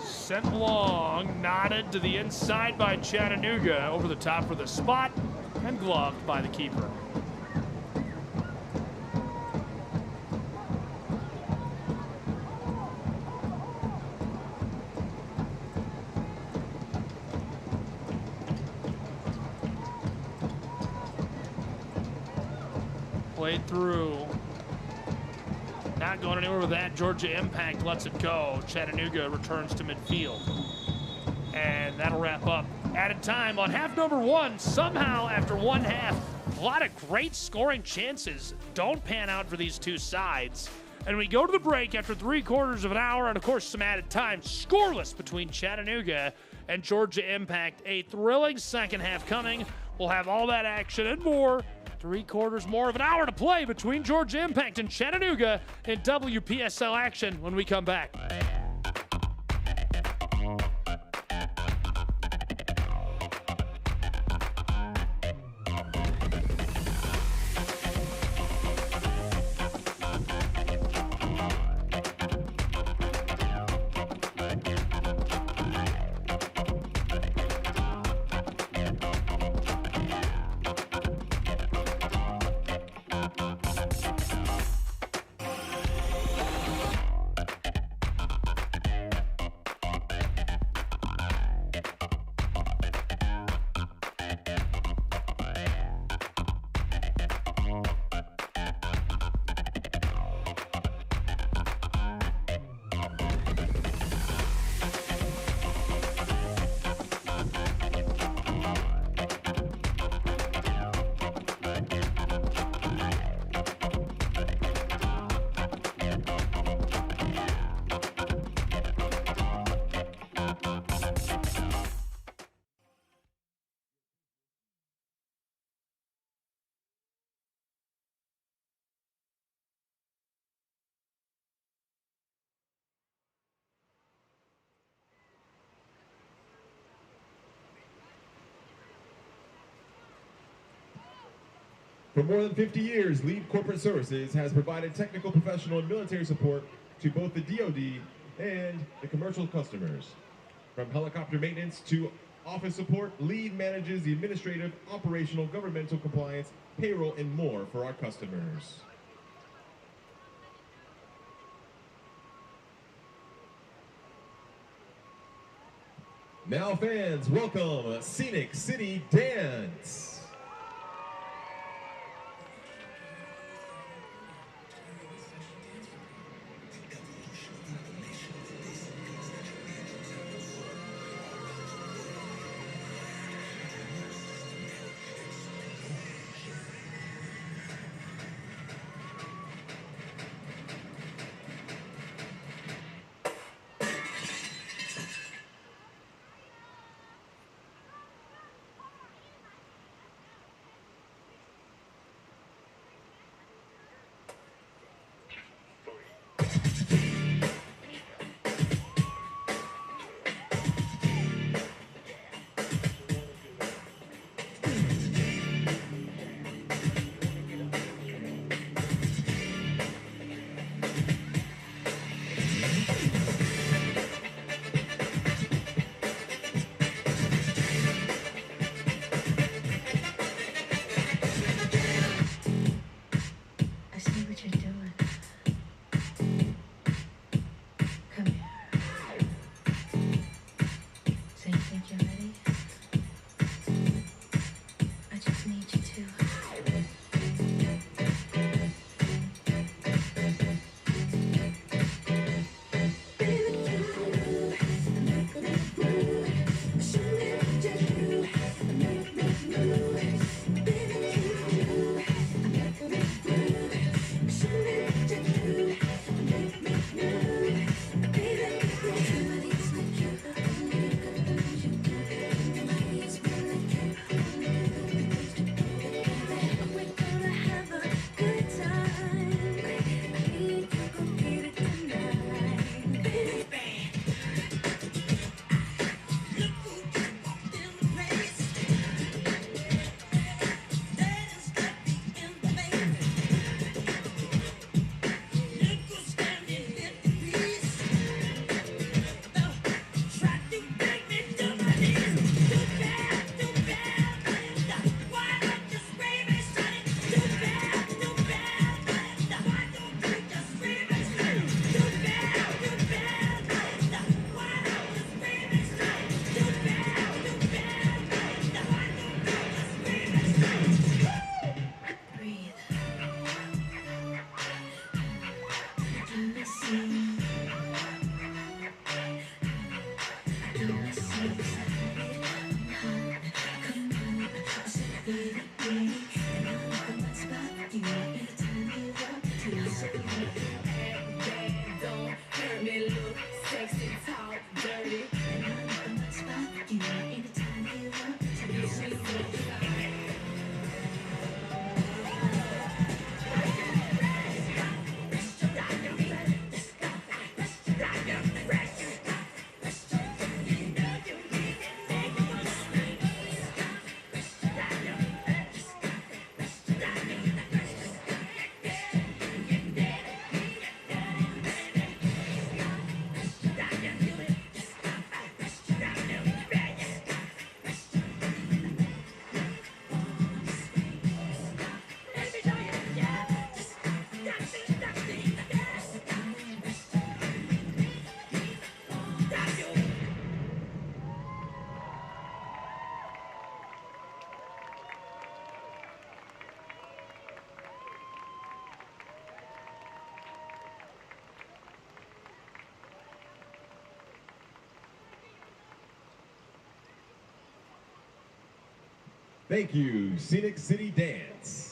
S1: Sent long, nodded to the inside by Chattanooga, over the top for the spot, and gloved by the keeper. Played through. Not going anywhere with that. Georgia Impact lets it go. Chattanooga returns to midfield. And that'll wrap up added time on half number one. Somehow, after one half, a lot of great scoring chances don't pan out for these two sides. And we go to the break after 3/4 of an hour, and of course some added time. Scoreless between Chattanooga and Georgia Impact. A thrilling second half coming. We'll have all that action and more. 3/4 more of an hour to play between Georgia Impact and Chattanooga in WPSL action when we come back.
S2: For more than 50 years, Lead Corporate Services has provided technical, professional, and military support to both the DoD and the commercial customers. From helicopter maintenance to office support, Lead manages the administrative, operational, governmental compliance, payroll, and more for our customers. Now fans, welcome Scenic City Dance. Thank you, Scenic City Dance.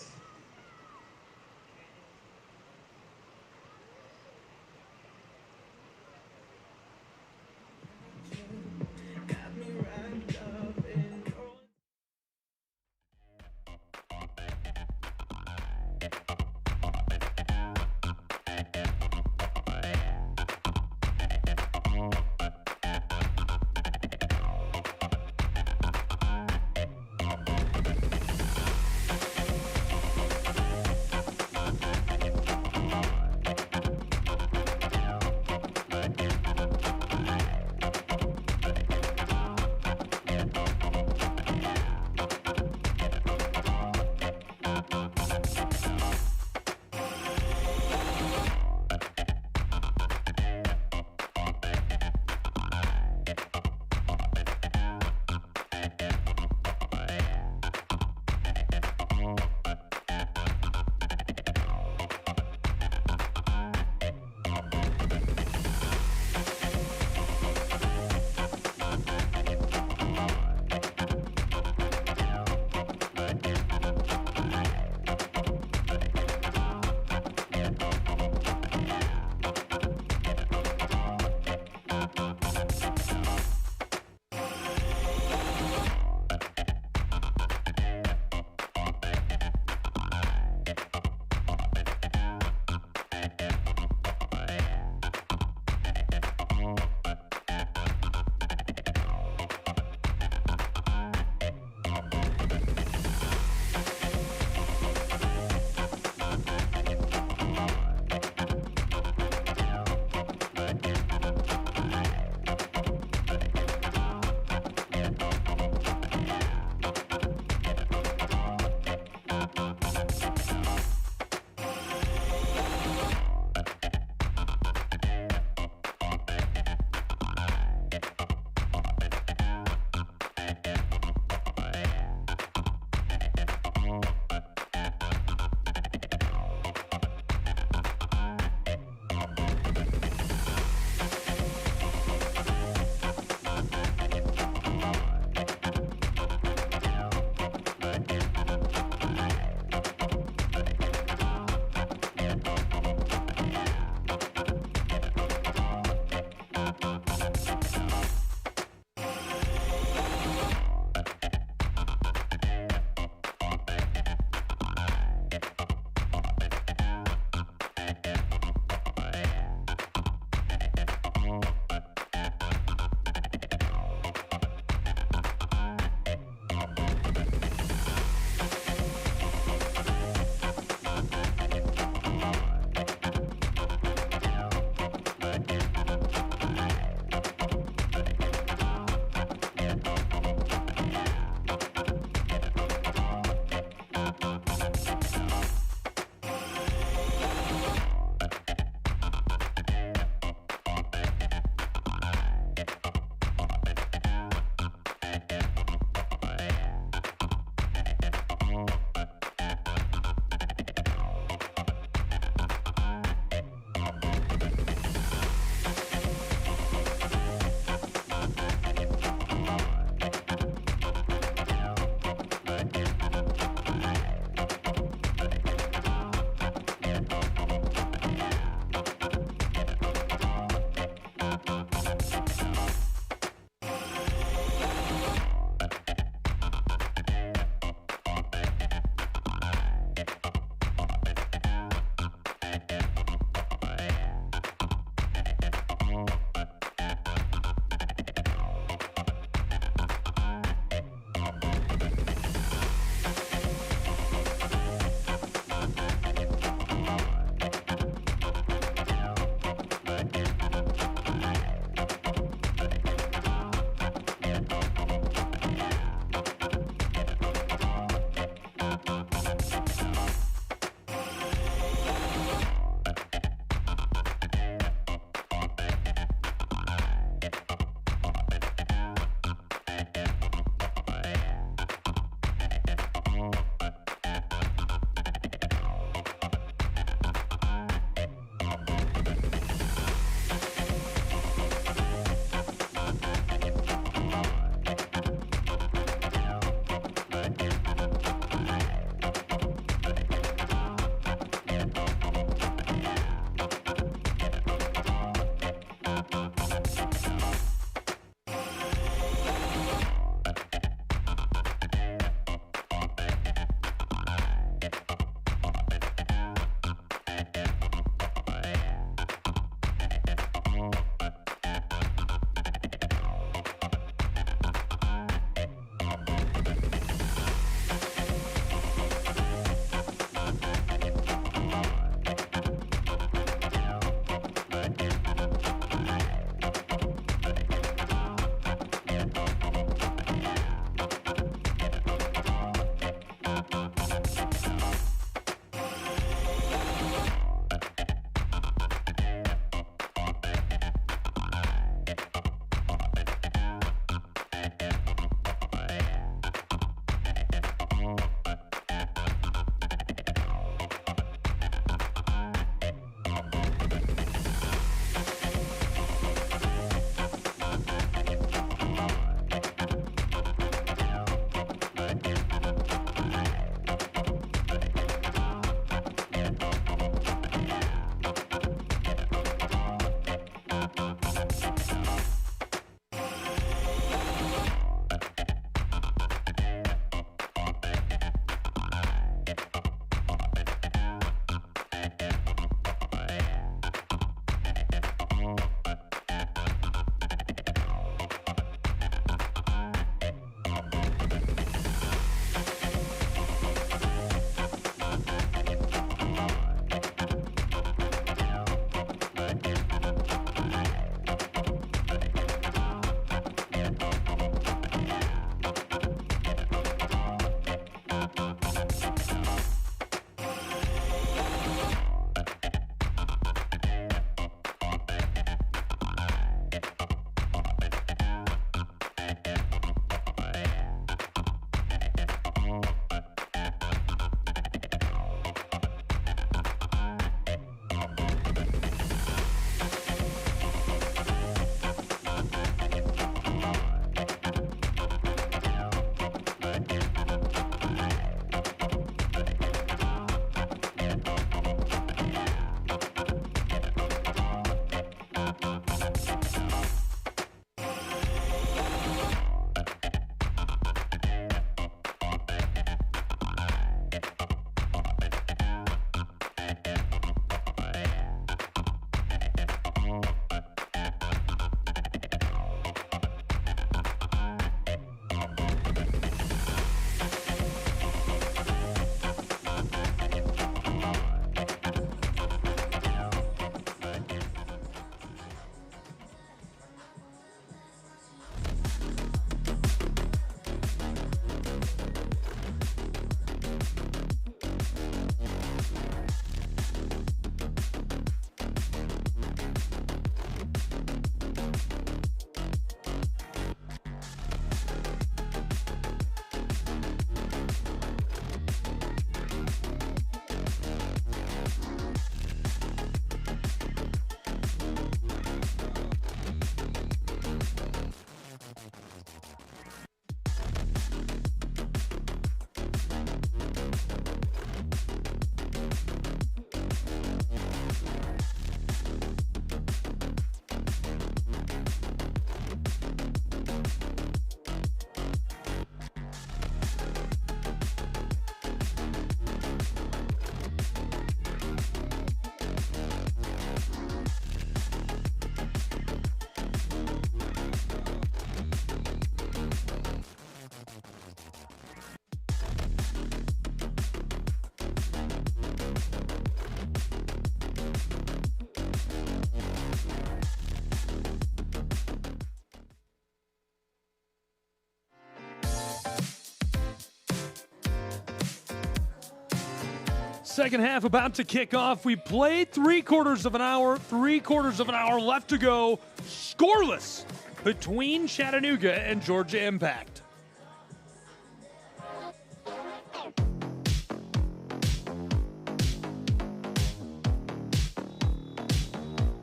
S1: Second half about to kick off. We played 3/4 of an hour, 3/4 of an hour left to go. Scoreless between Chattanooga and Georgia Impact.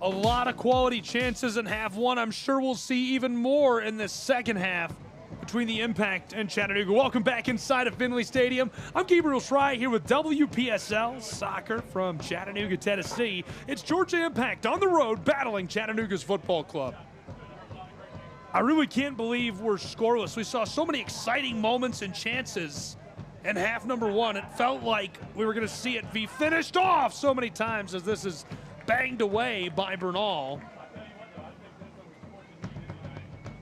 S1: A lot of quality chances in half one. I'm sure we'll see even more in the second half between the Impact and Chattanooga. Welcome back inside of Finley Stadium. I'm Gabriel Schrei here with WPSL Soccer from Chattanooga, Tennessee. It's Georgia Impact on the road battling Chattanooga's football club. I really can't believe we're scoreless. We saw so many exciting moments and chances in half number one. It felt like we were going to see it be finished off so many times as this is banged away by Bernal.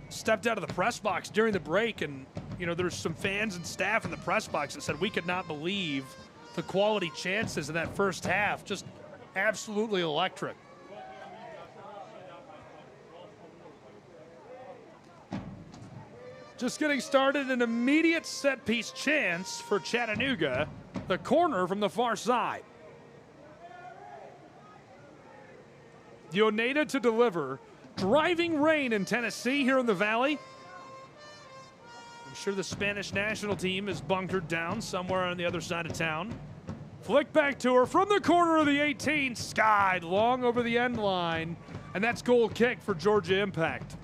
S1: Stepped out of the press box during the break, and there's some fans and staff in the press box that said we could not believe the quality chances in that first half. Just absolutely electric. Just getting started, an immediate set piece chance for Chattanooga, the corner from the far side. Yoneda to deliver. Driving rain in Tennessee here in the Valley. I'm sure the Spanish national team is bunkered down somewhere on the other side of town. Flick back to her from the corner of the 18, skied long over the end line, and that's goal kick for Georgia Impact.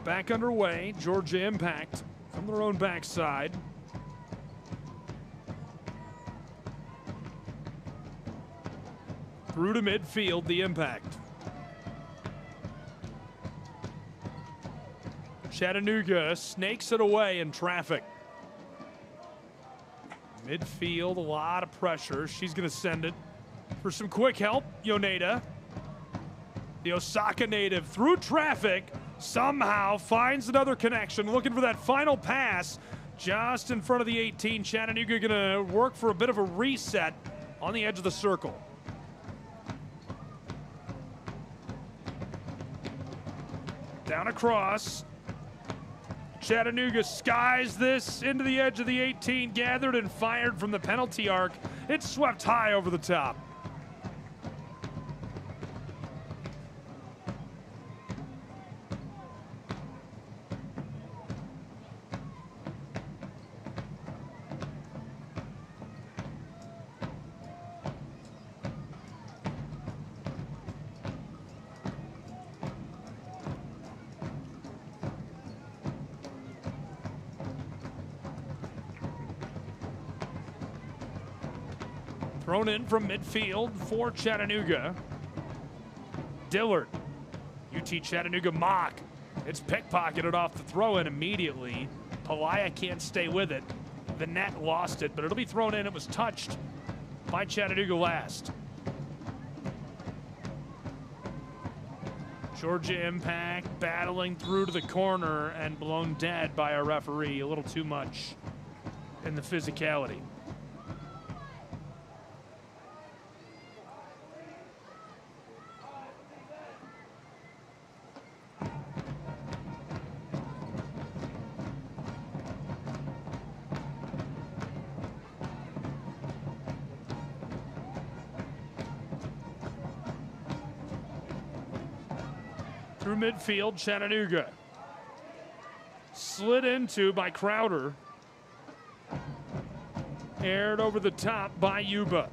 S1: Back underway, Georgia Impact from their own backside. Through to midfield, the Impact. Chattanooga snakes it away in traffic. Midfield, a lot of pressure. She's going to send it for some quick help. Yoneda, the Osaka native, through traffic, somehow finds another connection, looking for that final pass just in front of the 18. Chattanooga going to work for a bit of a reset on the edge of the circle. Down across. Chattanooga skies this into the edge of the 18, gathered and fired from the penalty arc. It's swept high over the top. Thrown in from midfield for Chattanooga. Dillard. UT Chattanooga mock. It's pickpocketed off the throw-in immediately. Palaya can't stay with it. The net lost it, but it'll be thrown in. It was touched by Chattanooga last. Georgia Impact battling through to the corner and blown dead by a referee. A little too much in the physicality. Through midfield, Chattanooga. Slid into by Crowder. Aired over the top by Yuba.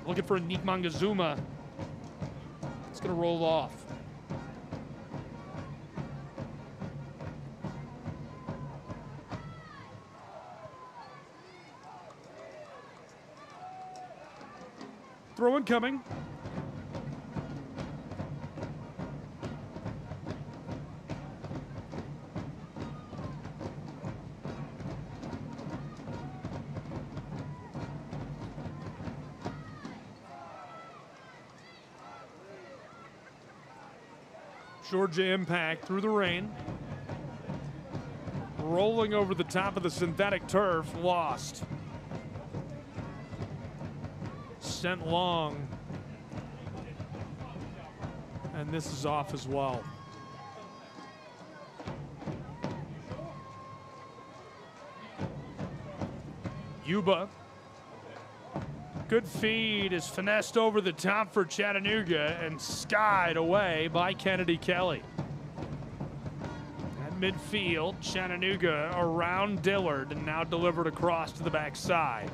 S1: Looking for Nick Mangazuma. It's going to roll off. Throw incoming. Georgia Impact through the rain. Rolling over the top of the synthetic turf, lost. Sent long And this is off as well. Yuba. Good feed is finessed over the top for Chattanooga and skied away by Kennedy Kelly. At midfield, Chattanooga around Dillard and now delivered across to the backside.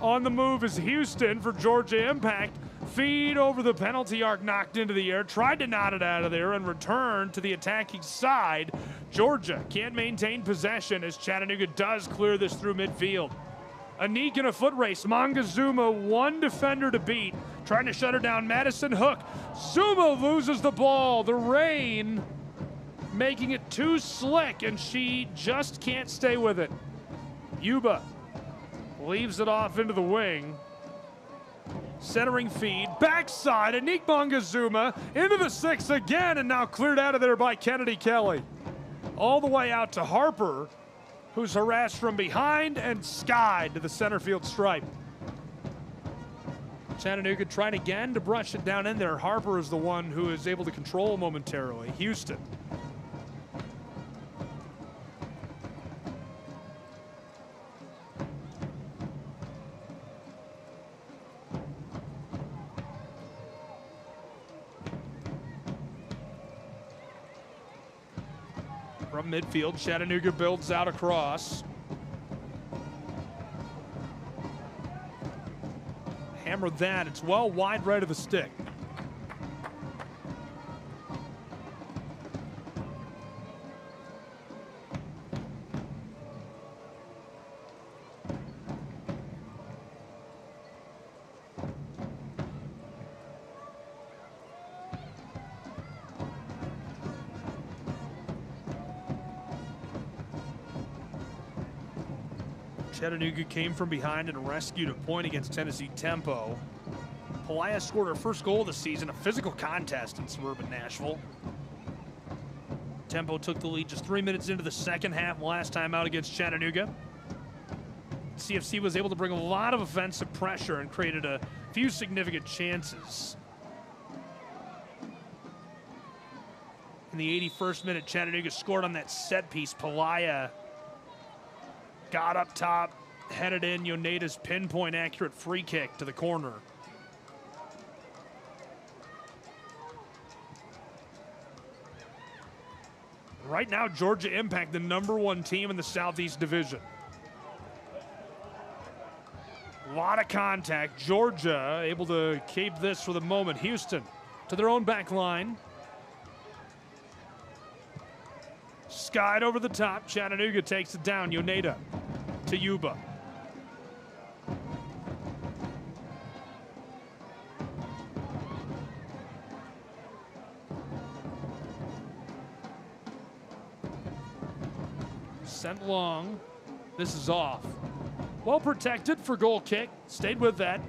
S1: On the move is Houston for Georgia Impact. Feed over the penalty arc, knocked into the air, tried to knot it out of there and returned to the attacking side. Georgia can't maintain possession as Chattanooga does clear this through midfield. Anik in a foot race. Mangazuma, one defender to beat. Trying to shut her down. Madison Hook. Zuma loses the ball. The rain making it too slick, and she just can't stay with it. Yuba leaves it off into the wing. Centering feed. Backside. Anik Mangazuma into the 6 again, and now cleared out of there by Kennedy Kelly. All the way out to Harper, who's harassed from behind and skied to the center field stripe. Chattanooga trying again to brush it down in there. Harper is the one who is able to control momentarily. Houston. From midfield, Chattanooga builds out across. Hammer that. It's well wide right of the stick. Chattanooga came from behind and rescued a point against Tennessee Tempo. Pelaia scored her first goal of the season, a physical contest in suburban Nashville. Tempo took the lead just 3 minutes into the second half last time out against Chattanooga. CFC was able to bring a lot of offensive pressure and created a few significant chances. In the 81st minute, Chattanooga scored on that set piece. Pelaia got up top, headed in Yoneda's pinpoint accurate free kick to the corner. Right now, Georgia Impact, the #1 team in the Southeast Division. A lot of contact. Georgia able to keep this for the moment. Houston to their own back line. Skied over the top. Chattanooga takes it down. Yoneda to Yuba. Sent long. This is off. Well protected for goal kick. Stayed with that.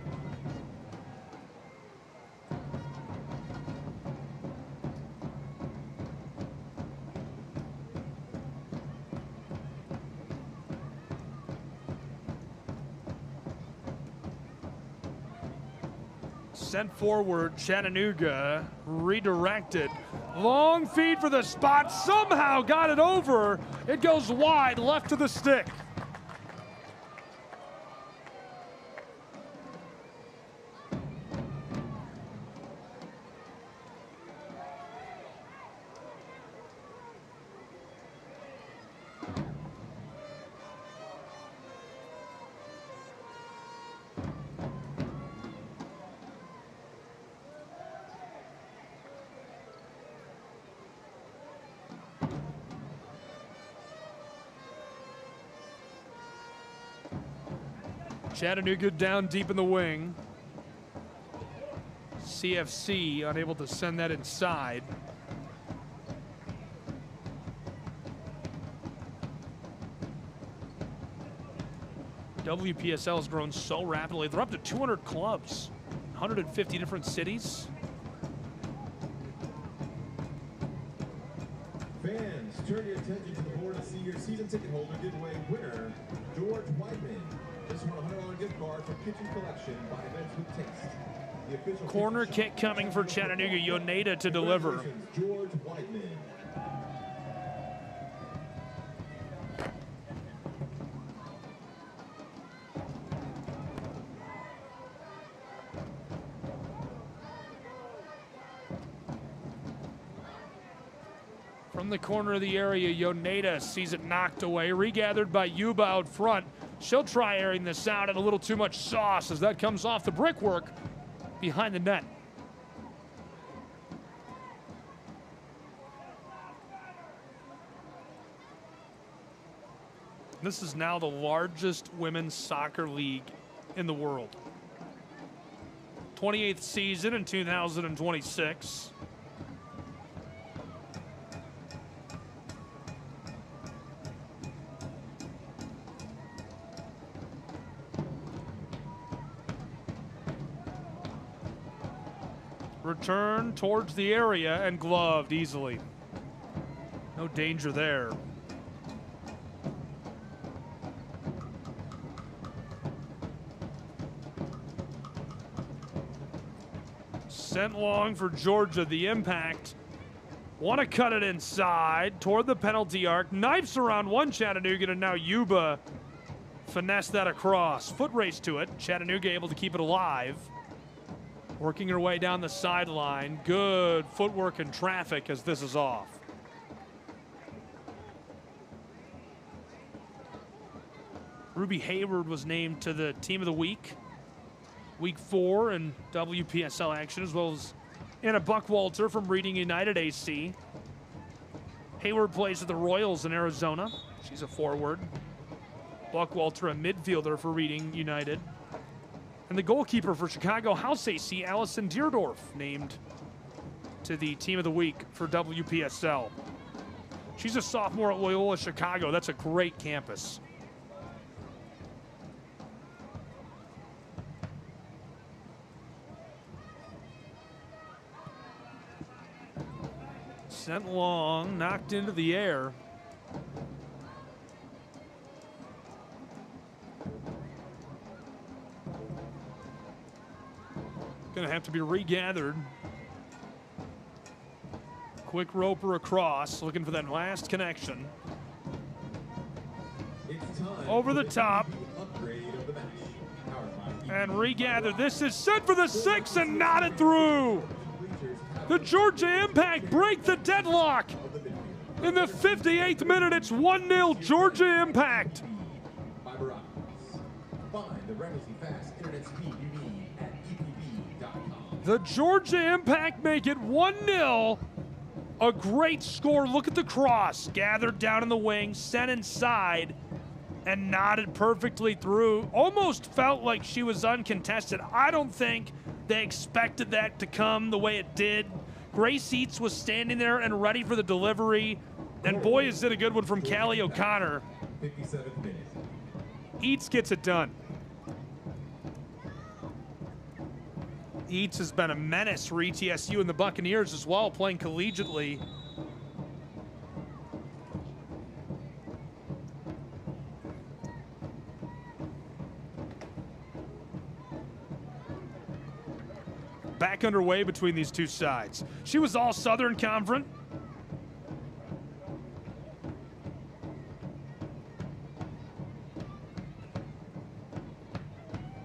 S1: Sent forward, Chattanooga redirected. Long feed for the spot, somehow got it over. It goes wide, left to the stick. Chattanooga down deep in the wing. CFC unable to send that inside. WPSL has grown so rapidly. They're up to 200 clubs, 150 different cities.
S2: Fans, turn your attention to the board to see your season ticket holder giveaway winner, George Whiteman. Just won a $100 gift card for Kitchen Collection by Events with Taste.
S1: Corner kick coming for Chattanooga. Yoneda to deliver.
S2: George Whiteman.
S1: From the corner of the area, Yoneda sees it knocked away. Regathered by Yuba out front. She'll try airing this out, and a little too much sauce as that comes off the brickwork behind the net. This is now the largest women's soccer league in the world. 28th season in 2026. Return towards the area and gloved easily. No danger there. Sent long for Georgia. The Impact want to cut it inside toward the penalty arc. Knifes around one Chattanooga, and now Yuba finesse that across. Foot race to it. Chattanooga able to keep it alive. Working her way down the sideline. Good footwork and traffic as this is off. Ruby Hayward was named to the Team of the Week. Week 4 in WPSL action, as well as Anna Buckwalter from Reading United AC. Hayward plays with the Royals in Arizona. She's a forward. Buckwalter a midfielder for Reading United. And the goalkeeper for Chicago House AC, Allison Deerdorf, named to the Team of the Week for WPSL. She's a sophomore at Loyola Chicago. That's a great campus. Sent long, knocked into the air. Going to have to be regathered. Quick roper across, looking for that last connection. Over the top. And regathered. This is set for the 6 and knotted through. The Georgia Impact break the deadlock. In the 58th minute, it's 1-0 Georgia Impact. The Georgia Impact make it 1-0. A great score. Look at the cross. Gathered down in the wing, sent inside, and knotted perfectly through. Almost felt like she was uncontested. I don't think they expected that to come the way it did. Grace Eats was standing there and ready for the delivery. And boy, is it a good one from Callie O'Connor.
S2: 57th minute.
S1: Eats gets it done. Eats has been a menace for ETSU and the Buccaneers as well, playing collegiately. Back underway between these two sides. She was all Southern Conference.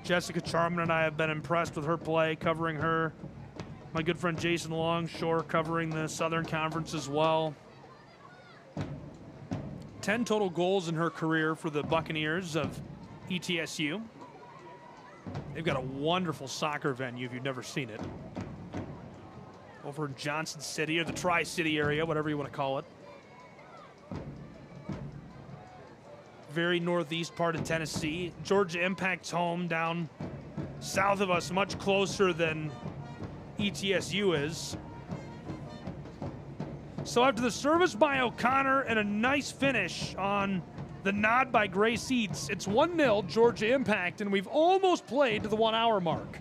S1: Jessica Charman and I have been impressed with her play, covering her. My good friend Jason Longshore covering the Southern Conference as well. 10 total goals in her career for the Buccaneers of ETSU. They've got a wonderful soccer venue if you've never seen it. Over in Johnson City, or the Tri-City area, whatever you want to call it. Very northeast part of Tennessee. Georgia Impact's home down south of us, much closer than ETSU is. So after the service by O'Connor and a nice finish on the nod by Grace Eats, it's 1-0 Georgia Impact, and we've almost played to the 1 hour mark.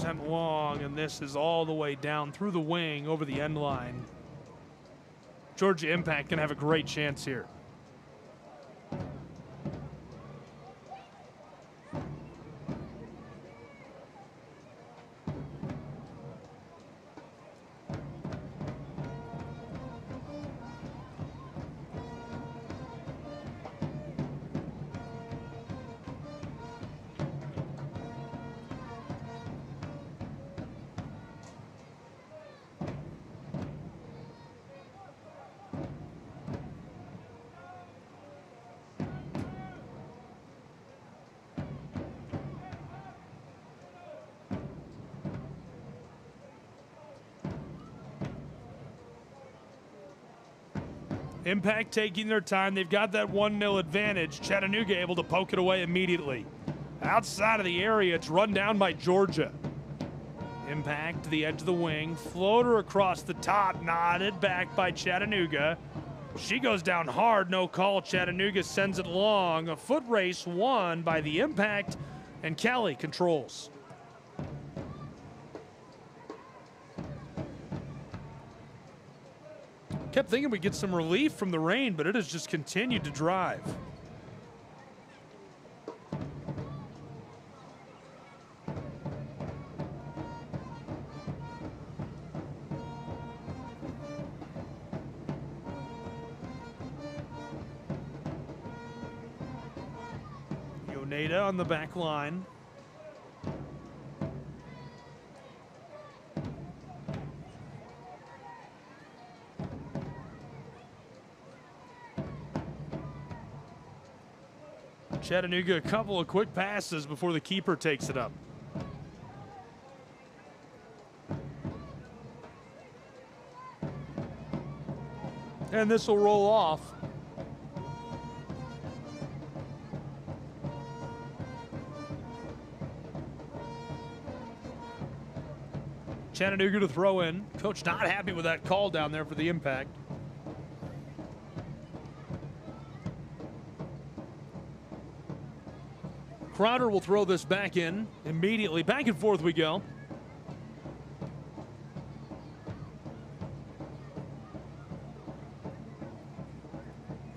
S1: sent long, and this is all the way down through the wing over the end line. Georgia Impact going to have a great chance here. Impact taking their time. They've got that 1-0 advantage. Chattanooga able to poke it away immediately. Outside of the area, it's run down by Georgia. Impact to the edge of the wing. Floater across the top, nodded back by Chattanooga. She goes down hard, no call. Chattanooga sends it long. A foot race won by the Impact, and Kelly controls. Kept thinking we'd get some relief from the rain, but it has just continued to drive. Yoneda on the back line. Chattanooga, a couple of quick passes before the keeper takes it up. And this will roll off. Chattanooga to throw in. Coach not happy with that call down there for the Impact. Crowder will throw this back in immediately. Back and forth we go.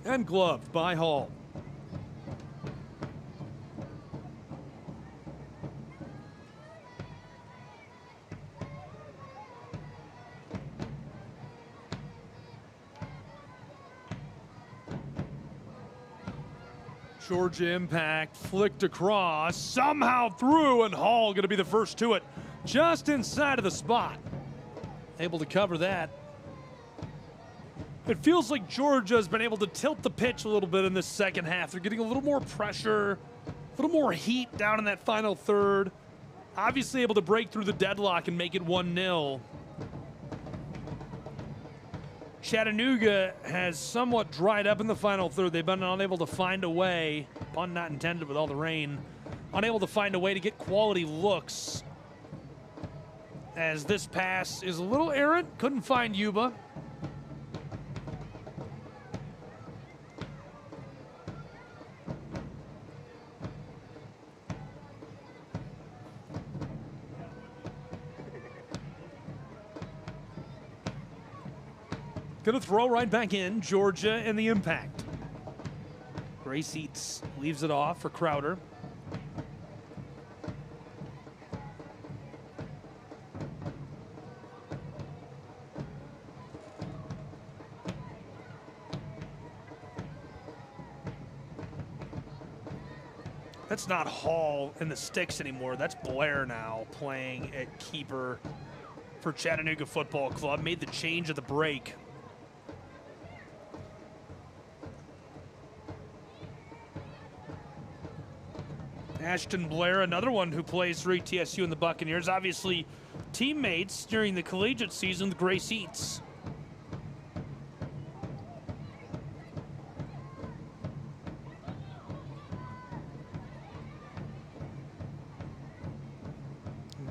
S1: And gloved by Hall. Georgia Impact flicked across, somehow through, and Hall going to be the first to it, just inside of the spot. Able to cover that. It feels like Georgia's been able to tilt the pitch a little bit in this second half. They're getting a little more pressure, a little more heat down in that final third. Obviously able to break through the deadlock and make it 1-0. Chattanooga has somewhat dried up in the final third. They've been unable to find a way, pun not intended with all the rain, unable to find a way to get quality looks. As this pass is a little errant, couldn't find Yuba. Gonna throw right back in, Georgia and the Impact. Grace Eats leaves it off for Crowder. That's not Hall in the sticks anymore. That's Blair now playing at keeper for Chattanooga Football Club. Made the change at the break. Ashton Blair, another one who plays for ETSU and the Buccaneers. Obviously, teammates during the collegiate season with Grace Eats.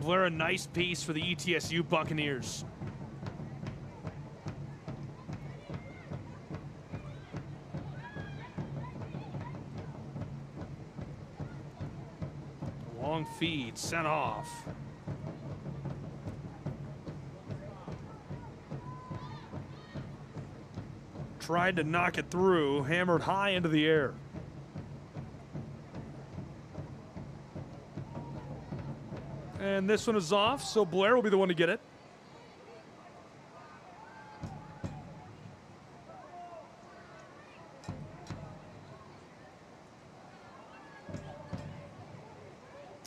S1: Blair, a nice piece for the ETSU Buccaneers. Long feed sent off. tried to knock it through, hammered high into the air. And this one is off, so Blair will be the one to get it.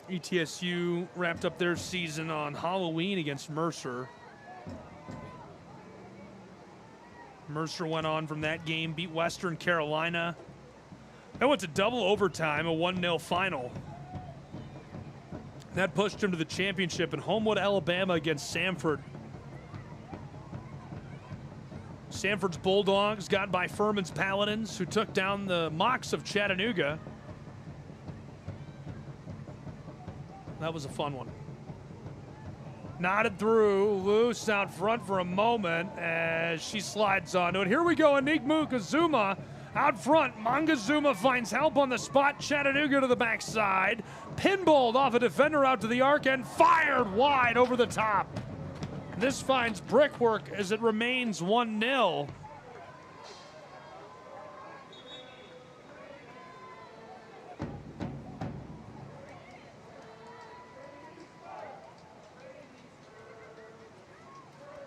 S1: ETSU wrapped up their season on Halloween against Mercer. Mercer went on from that game, beat Western Carolina. Then went to double overtime, a 1-0 final. That pushed him to the championship in Homewood, Alabama against Samford. Samford's Bulldogs got by Furman's Paladins, who took down the Mocs of Chattanooga. That was a fun one. Knotted through, loose out front for a moment as she slides onto it. Here we go, Anik Mukazuma out front. Mangazuma finds help on the spot. Chattanooga to the backside. Pinballed off a defender out to the arc and fired wide over the top. This finds brickwork as it remains 1-0.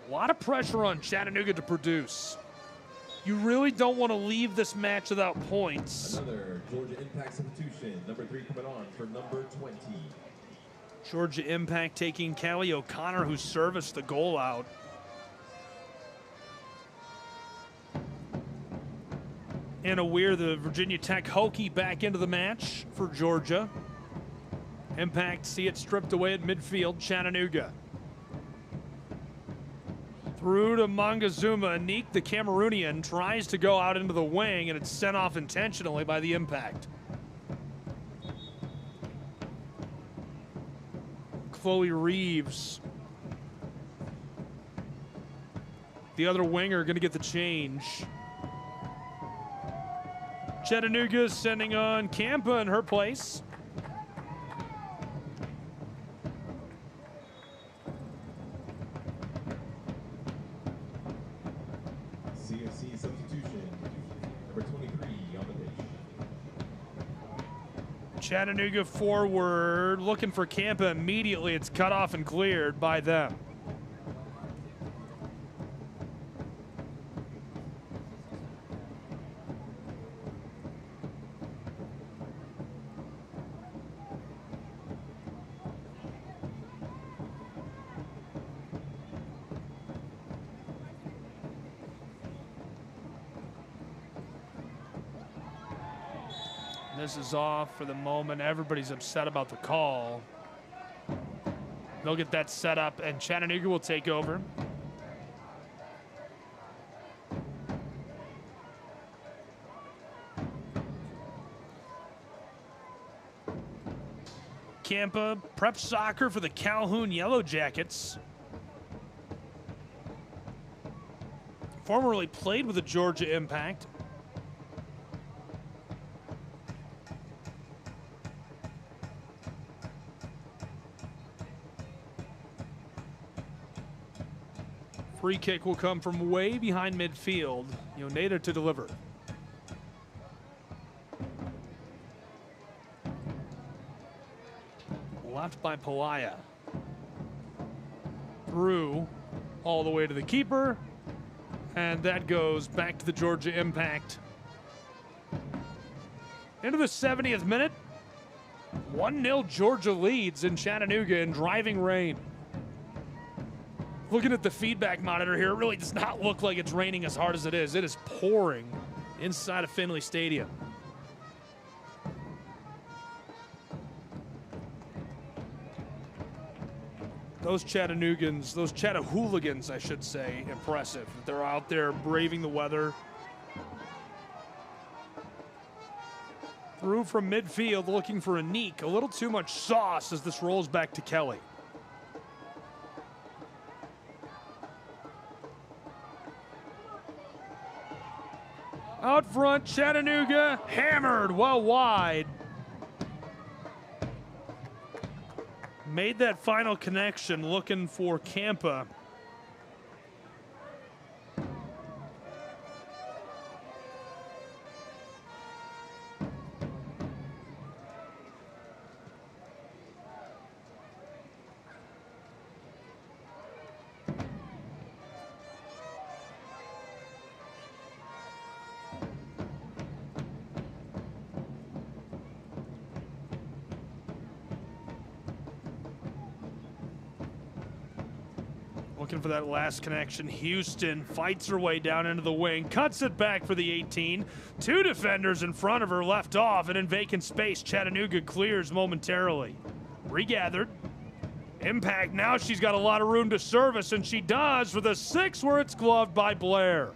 S1: A lot of pressure on Chattanooga to produce. You really don't want to leave this match without points.
S2: Another Georgia Impact substitution. Number 3 coming on for number 20.
S1: Georgia Impact taking Callie O'Connor, who serviced the goal out. Anna Weir, the Virginia Tech Hokie, back into the match for Georgia. Impact see it stripped away at midfield. Chattanooga. Through to Mangazuma. Anik, the Cameroonian, tries to go out into the wing, and it's sent off intentionally by the Impact. Chloe Reeves, the other winger, going to get the change. Chattanooga sending on Campa in her place.
S2: CFC substitution. Number 23 on the pitch.
S1: Chattanooga forward, looking for Campa immediately. It's cut off and cleared by them. This is off for the moment. Everybody's upset about the call. They'll get that set up, and Chattanooga will take over. Campa prep soccer for the Calhoun Yellow Jackets. Formerly played with the Georgia Impact. Free kick will come from way behind midfield. Yoneda to deliver. Left by Pelaya. Through all the way to the keeper. And that goes back to the Georgia Impact. Into the 70th minute. 1-0 Georgia leads in Chattanooga in driving rain. Looking at the feedback monitor here, it really does not look like it's raining as hard as it is. It is pouring inside of Finley Stadium. Those Chattahoogans, those Chattahooligans, I should say, impressive. They're out there braving the weather. Through from midfield, looking for Anik. A little too much sauce as this rolls back to Kelly. Out front, Chattanooga, hammered well wide. Made that final connection, looking for Campa. Looking for that last connection. Houston fights her way down into the wing, cuts it back for the 18. Two defenders in front of her left off, and in vacant space, Chattanooga clears momentarily. Regathered. Impact, now she's got a lot of room to service, and she does for the 6 where it's gloved by Blair.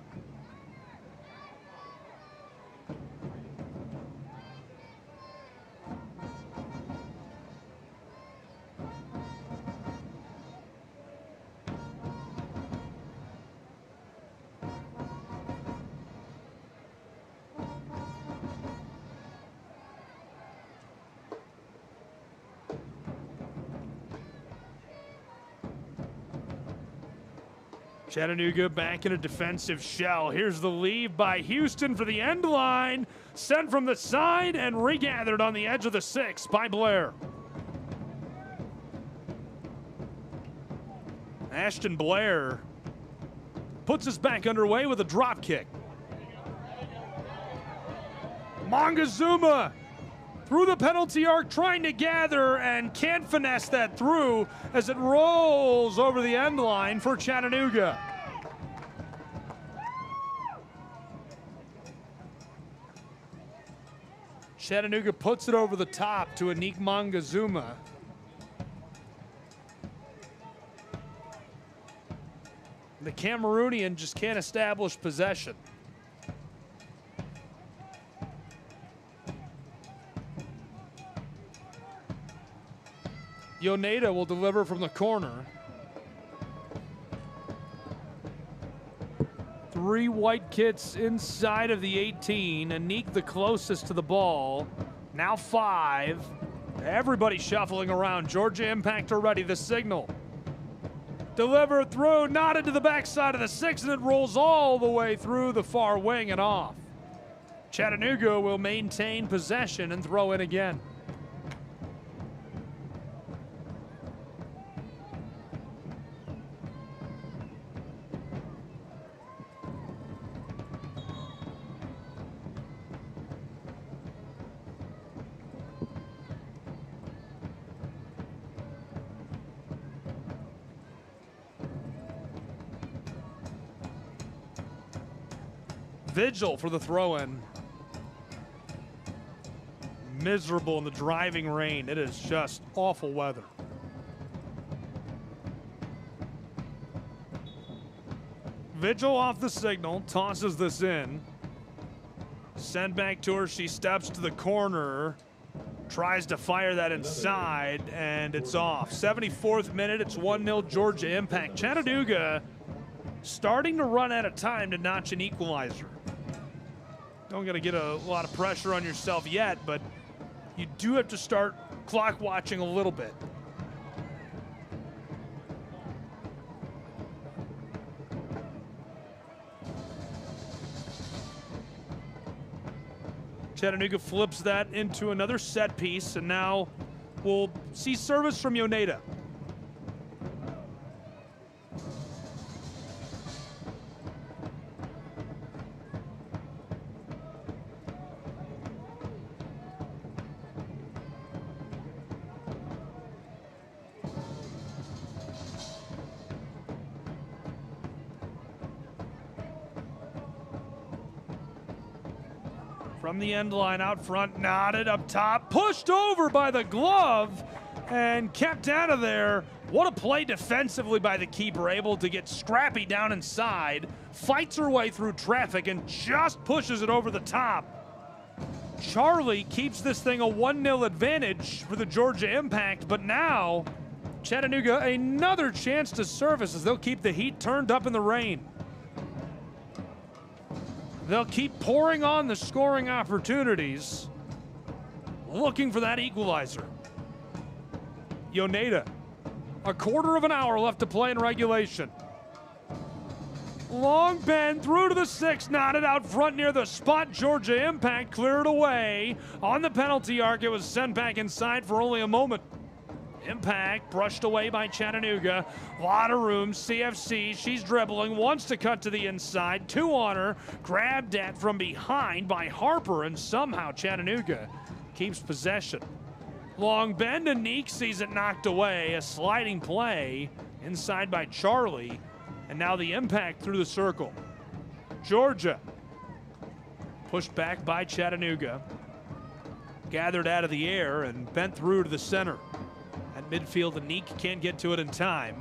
S1: Chattanooga back in a defensive shell. Here's the leave by Houston for the end line. Sent from the side and regathered on the edge of the 6 by Blair. Ashton Blair puts us back underway with a drop kick. Mongezuma through the penalty arc, trying to gather and can't finesse that through as it rolls over the end line for Chattanooga. Chattanooga puts it over the top to Anik Mongezuma. The Cameroonian just can't establish possession. Yoneda will deliver from the corner. 3 white kits inside of the 18. Anik the closest to the ball. Now 5. Everybody shuffling around. Georgia Impact already. The signal. Delivered through, knotted to the backside of the 6, and it rolls all the way through the far wing and off. Chattanooga will maintain possession and throw in again. Vigil for the throw-in. Miserable in the driving rain. It is just awful weather. Vigil off the signal, tosses this in. Sent back to her, she steps to the corner. Tries to fire that inside, and it's off. 74th minute, it's 1-0 Georgia Impact. Chattanooga starting to run out of time to notch an equalizer. Don't got to get a lot of pressure on yourself yet, but you do have to start clock watching a little bit. Chattanooga flips that into another set piece, and now we'll see service from Yoneda. From the end line out front, knotted up top, pushed over by the glove and kept out of there. What a play defensively by the keeper, able to get Scrappy down inside, fights her way through traffic and just pushes it over the top. Charlie keeps this thing a 1-0 advantage for the Georgia Impact, but now Chattanooga another chance to service as they'll keep the heat turned up in the rain. They'll keep pouring on the scoring opportunities, looking for that equalizer. Yoneda, a quarter of an hour left to play in regulation. Long bend through to the 6, knotted out front near the spot. Georgia Impact cleared away. On the penalty arc, it was sent back inside for only a moment. Impact brushed away by Chattanooga. A lot of room. CFC, she's dribbling, wants to cut to the inside. 2 on her. Grabbed at from behind by Harper, and somehow Chattanooga keeps possession. Long bend, and Neek sees it knocked away. A sliding play, Inside by Charlie, and now the impact through the circle. Georgia pushed back by Chattanooga. Gathered out of the air and bent through to the center. At midfield, Anique can't get to it in time.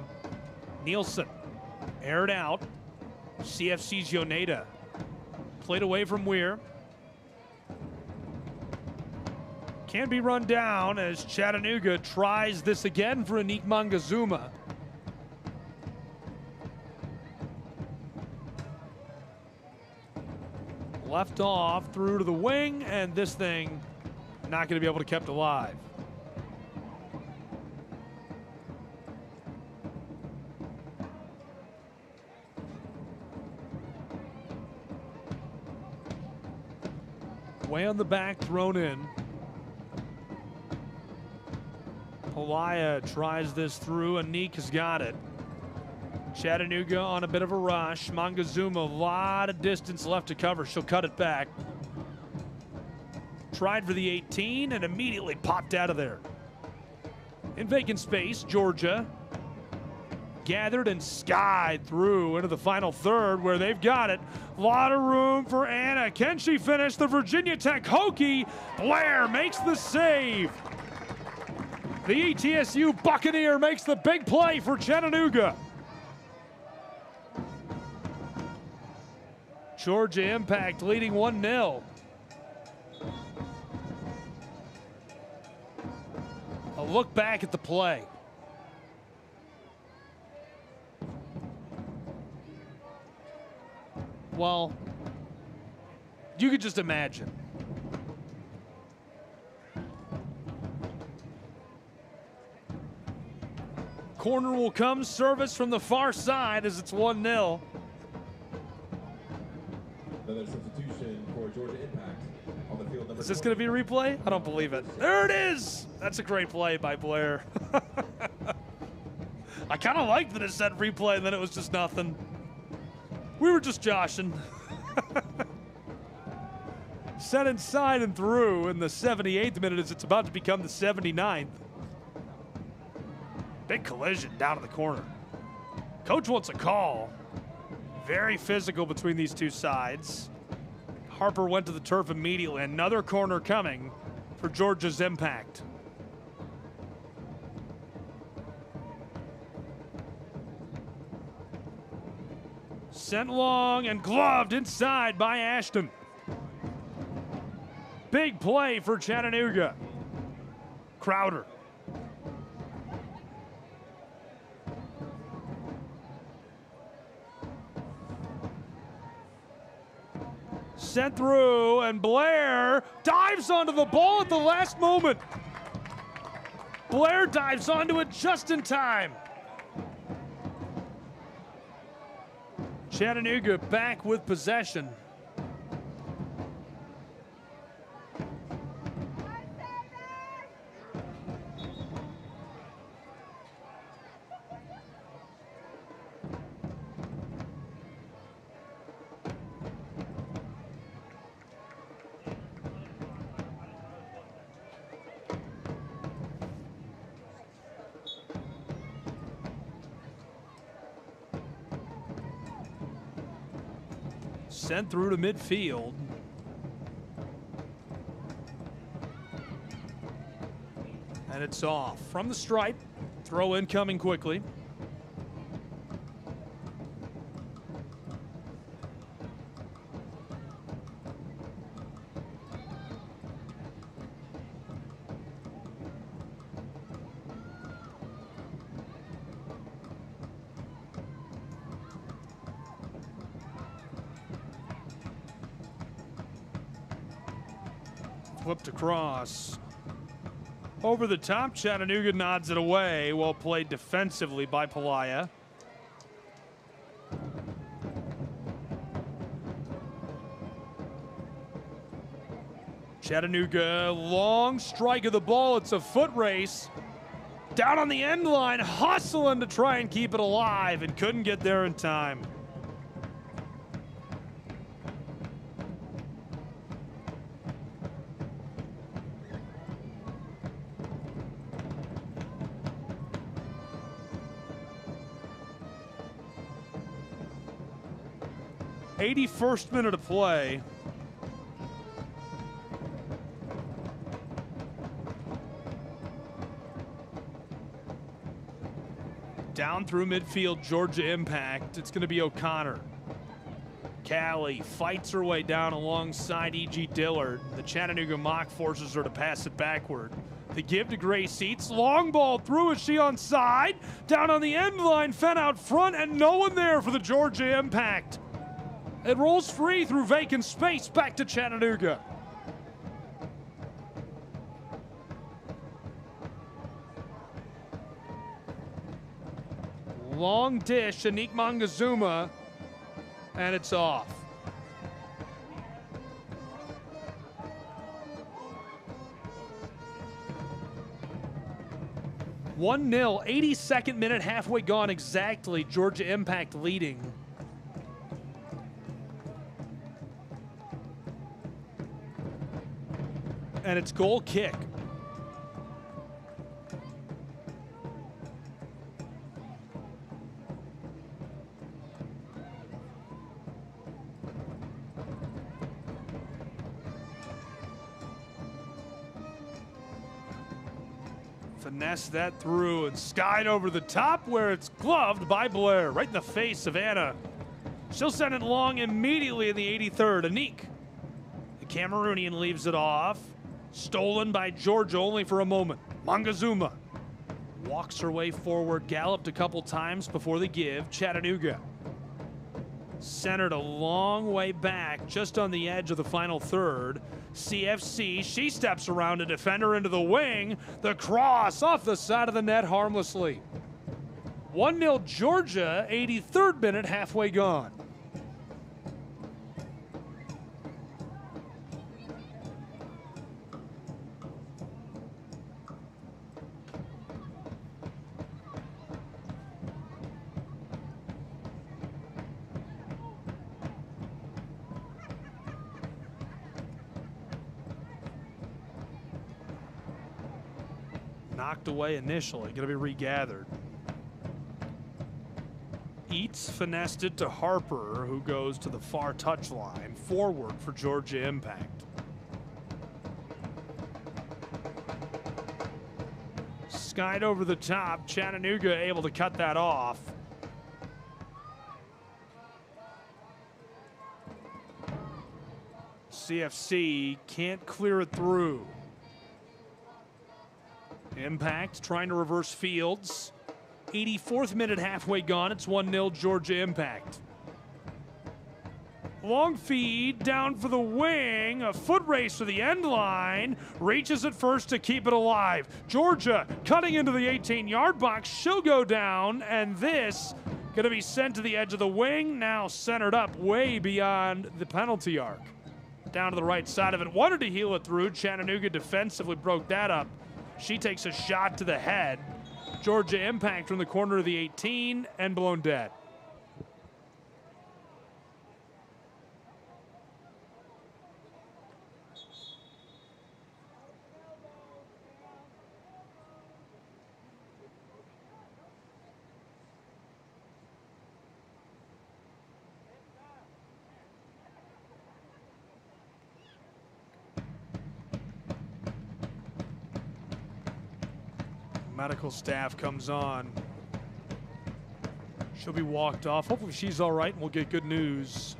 S1: Nielsen aired out. CFC's Yoneda played away from Weir. Can be run down as Chattanooga tries this again for Anique Mangazuma. Left off through to the wing, and this thing not going to be able to kept alive. Way on the back, thrown in. Pelaya tries this through. Anique has got it. Chattanooga on a bit of a rush. Mangazuma, a lot of distance left to cover. She'll cut it back. Tried for the 18 and immediately popped out of there. In vacant space, Georgia gathered and skied through into the final third where they've got it. A lot of room for Anna. Can she finish? The Virginia Tech Hokie. Blair makes the save. The ETSU Buccaneer makes the big play for Chattanooga. Georgia Impact leading 1-0. A look back at the play. Well, you could just imagine. Corner will come, service from the far side as it's 1-0.
S2: Another substitution for Georgia Impact on the field.
S1: Is this going to be a replay? I don't believe it. There it is. That's a great play by Blair. I kind of liked that it said replay and then it was just nothing. We were just joshing. Set inside and through in the 78th minute as it's about to become the 79th. Big collision down in the corner. Coach wants a call. Very physical between these two sides. Harper went to the turf immediately. Another corner coming for Georgia's Impact. Sent long and gloved inside by Ashton. Big play for Chattanooga. Crowder. Sent through, and Blair dives onto the ball at the last moment. Blair dives onto it just in time. Chattanooga back with possession. Sent through to midfield. And it's off. From the stripe. Throw in coming quickly. Flipped across. Over the top, Chattanooga nods it away. Well played defensively by Pelaya. Chattanooga, long strike of the ball. It's a foot race. Down on the end line, hustling to try and keep it alive and couldn't get there in time. 81st minute of play. Down through midfield, Georgia Impact. It's going to be O'Connor. Callie fights her way down alongside E.G. Dillard. The Chattanooga Mock forces her to pass it backward. The give to Gray Seats. Long ball through. Is she onside? Down on the end line. Fenn out front, and no one there for the Georgia Impact. It rolls free through vacant space back to Chattanooga. Long dish, Anik Mangazuma, and it's off. One 0, 82nd minute, halfway gone exactly. Georgia Impact leading. And it's goal kick. Finesse that through and skied over the top where it's gloved by Blair. Right in the face of Anna. She'll send it long immediately in the 83rd. Anik. The Cameroonian leaves it off. Stolen by Georgia only for a moment. Mangazuma walks her way forward, galloped a couple times before the give. Chattanooga centered a long way back, just on the edge of the final third. CFC, she steps around a defender into the wing. The cross off the side of the net harmlessly. 1-0 Georgia, 83rd minute, halfway gone. Knocked away initially, going to be regathered. Eats finessed it to Harper, who goes to the far touchline. Forward for Georgia Impact. Skied over the top. Chattanooga able to cut that off. CFC can't clear it through. Impact trying to reverse fields. 84th minute, halfway gone. It's 1-0 Georgia Impact. Long feed down for the wing. A foot race to the end line. Reaches it first to keep it alive. Georgia cutting into the 18-yard box. She'll go down, and this going to be sent to the edge of the wing. Now centered up way beyond the penalty arc. Down to the right side of it. Wanted to heel it through. Chattanooga defensively broke that up. She takes a shot to the head. Georgia Impact from the corner of the 18 and blown dead. Medical staff comes on. She'll be walked off. Hopefully she's all right and we'll get good news.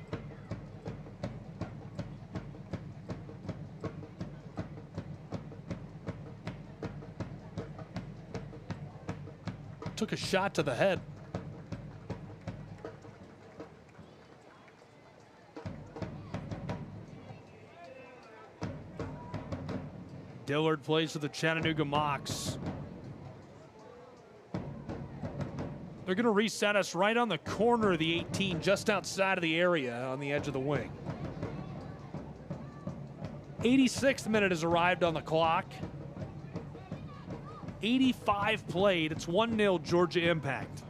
S1: Took a shot to the head. Dillard plays for the Chattanooga Mocs. They're going to reset us right on the corner of the 18, just outside of the area on the edge of the wing. 86th minute has arrived on the clock. 85 played. It's 1-0 Georgia Impact.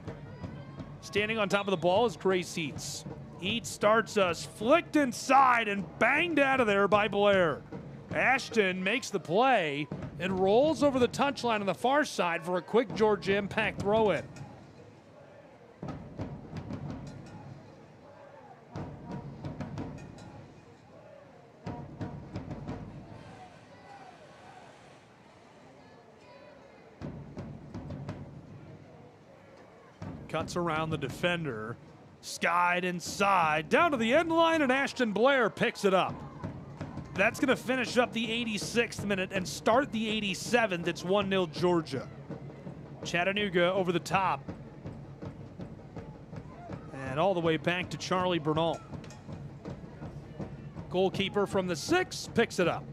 S1: Standing on top of the ball is Grace Eats. Eats starts us, flicked inside and banged out of there by Blair. Ashton makes the play and rolls over the touchline on the far side for a quick Georgia Impact throw-in. Cuts around the defender. Skied inside. Down to the end line, and Ashton Blair picks it up. That's going to finish up the 86th minute and start the 87th. It's 1-0 Georgia. Chattanooga over the top. And all the way back to Charlie Bernal. Goalkeeper from the 6 picks it up.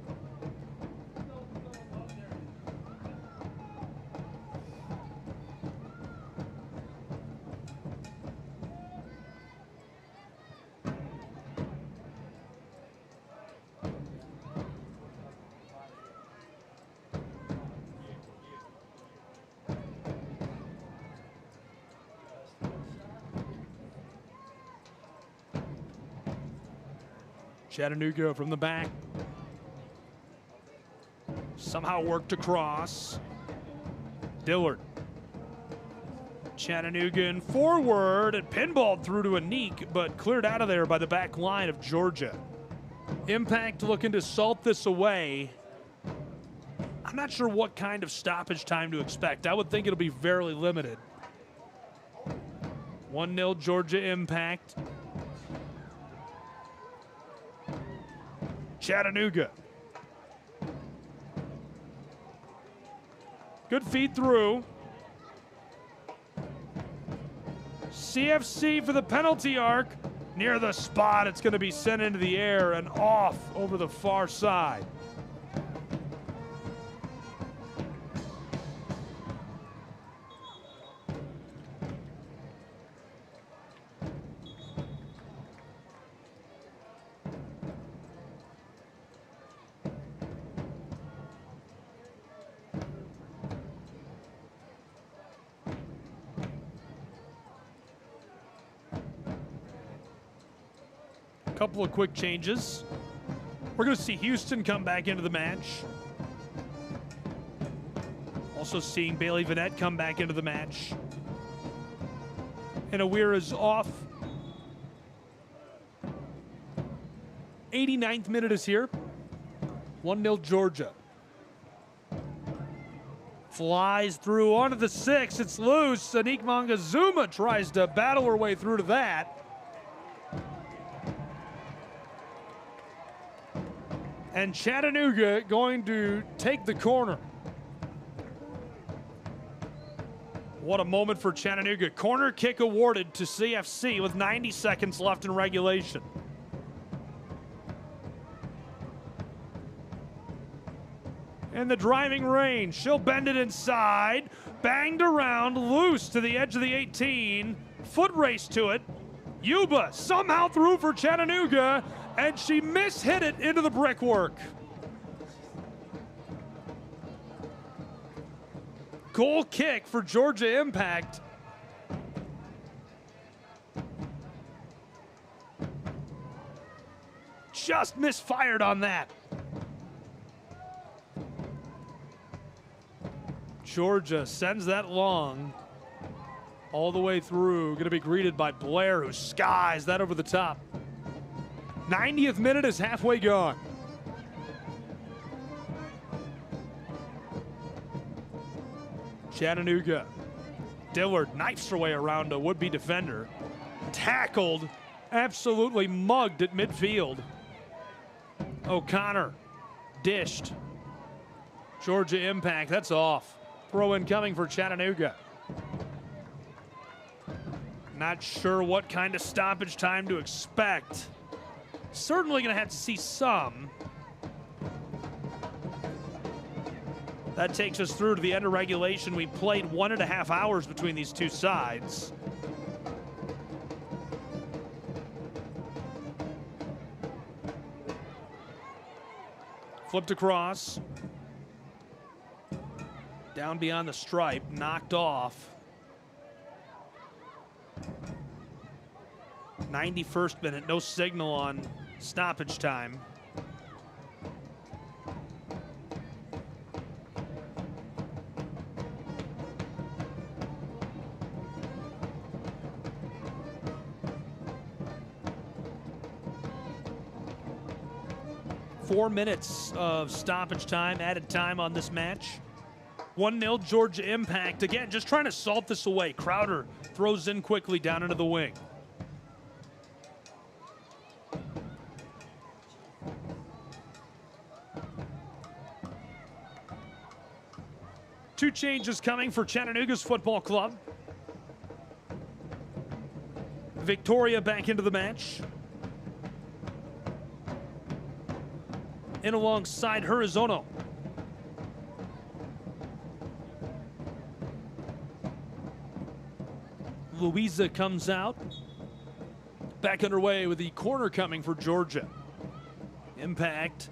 S1: Chattanooga from the back. Somehow worked across. Dillard. Chattanooga in forward and pinballed through to Anik, but cleared out of there by the back line of Georgia. Impact looking to salt this away. I'm not sure what kind of stoppage time to expect. I would think it'll be fairly limited. 1-0 Georgia Impact. Chattanooga. Good feed through. CFC for the penalty arc. Near the spot, it's going to be sent into the air and off over the far side. Couple of quick changes. We're going to see Houston come back into the match. Also seeing Bailey Vanette come back into the match. And Awir is off. 89th minute is here. 1-0 Georgia. Flies through onto the 6. It's loose. Anik Mangazuma tries to battle her way through to that. And Chattanooga going to take the corner. What a moment for Chattanooga. Corner kick awarded to CFC with 90 seconds left in regulation. In the driving range, she'll bend it inside. Banged around, loose to the edge of the 18. Foot race to it. Yuba somehow through for Chattanooga, and she mishit it into the brickwork. Goal kick for Georgia Impact. Just misfired on that. Georgia sends that long all the way through. Going to be greeted by Blair, who skies that over the top. 90th minute is halfway gone. Chattanooga. Dillard knifes her way around a would-be defender. Tackled, absolutely mugged at midfield. O'Connor dished. Georgia Impact, that's off. Throw in coming for Chattanooga. Not sure what kind of stoppage time to expect. Certainly going to have to see some. That takes us through to the end of regulation. We played 1.5 hours between these two sides. Flipped across. Down beyond the stripe, knocked off. 91st minute, no signal on stoppage time. Four minutes of stoppage time, added time on this match. 1-0 Georgia Impact. Again, just trying to salt this away. Crowder throws in quickly down into the wing. Two changes coming for Chattanooga's football club. Victoria back into the match. In alongside Horizono. Louisa comes out. Back underway with the corner coming for Georgia. Impact.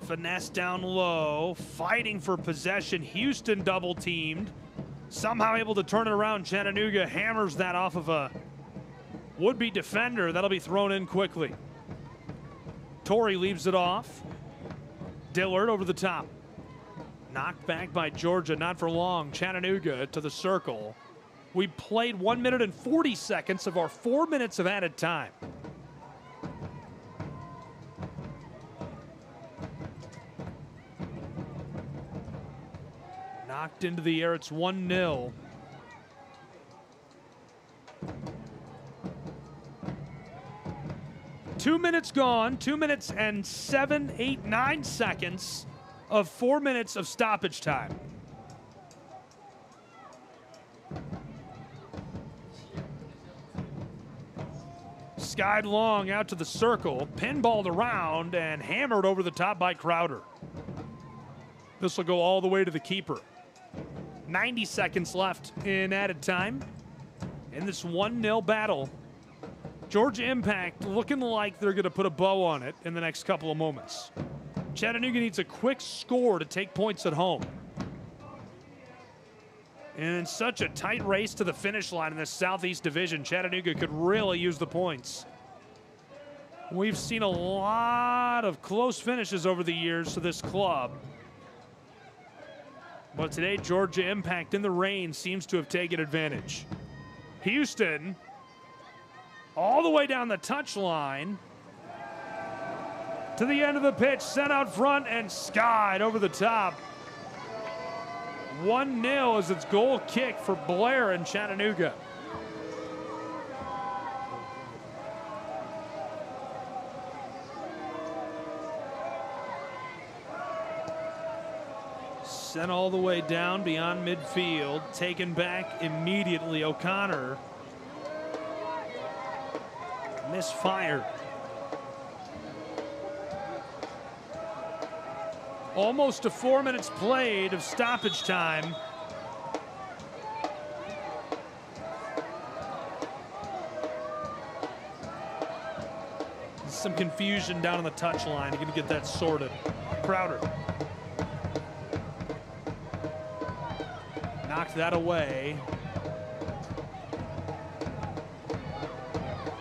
S1: Finesse down low. Fighting for possession. Houston double teamed. Somehow able to turn it around. Chattanooga hammers that off of a would-be defender. That'll be thrown in quickly. Torrey leaves it off. Dillard over the top. Knocked back by Georgia, not for long. Chattanooga to the circle. We played 1 minute and 40 seconds of our 4 minutes of added time. Knocked into the air, it's 1-0. Two minutes gone, 2 minutes and 7, 8, 9 seconds of 4 minutes of stoppage time. Skied long out to the circle, pinballed around and hammered over the top by Crowder. This will go all the way to the keeper. 90 seconds left in added time in this 1-0 battle. Georgia Impact looking like they're going to put a bow on it in the next couple of moments. Chattanooga needs a quick score to take points at home. And in such a tight race to the finish line in this Southeast Division, Chattanooga could really use the points. We've seen a lot of close finishes over the years to this club. But today, Georgia Impact in the rain seems to have taken advantage. Houston all the way down the touchline to the end of the pitch, sent out front and skied over the top. 1-0 as its goal kick for Blair and Chattanooga. Sent all the way down beyond midfield, taken back immediately. O'Connor misfired. Almost to 4 minutes played of stoppage time. Some confusion down on the touchline. You're going to get that sorted. Crowder knocked that away.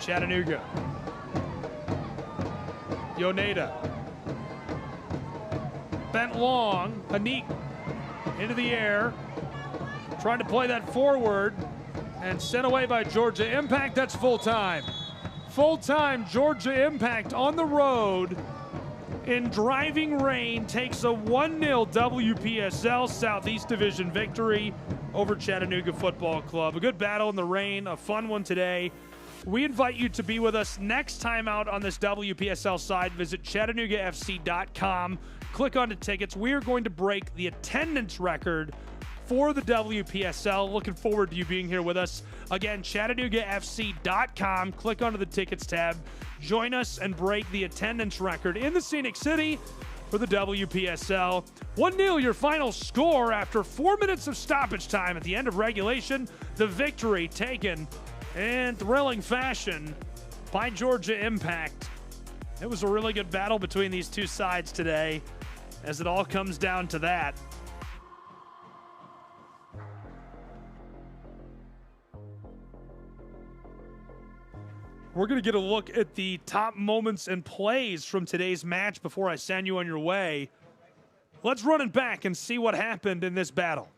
S1: Chattanooga. Yoneda. Bent long. Hanik into the air. Trying to play that forward. And sent away by Georgia Impact. That's full time. Full time Georgia Impact on the road in driving rain takes a 1-0 WPSL Southeast Division victory over Chattanooga Football Club. A good battle in the rain, a fun one today. We invite you to be with us next time out on this WPSL side. Visit ChattanoogaFC.com. Click on the tickets. We are going to break the attendance record for the WPSL. Looking forward to you being here with us. Again, ChattanoogaFC.com. Click onto the tickets tab. Join us and break the attendance record in the Scenic City for the WPSL. 1-0 your final score after 4 minutes of stoppage time at the end of regulation. The victory taken in thrilling fashion by Georgia Impact. It was a really good battle between these two sides today as it all comes down to that. We're going to get a look at the top moments and plays from today's match before I send you on your way. Let's run it back and see what happened in this battle.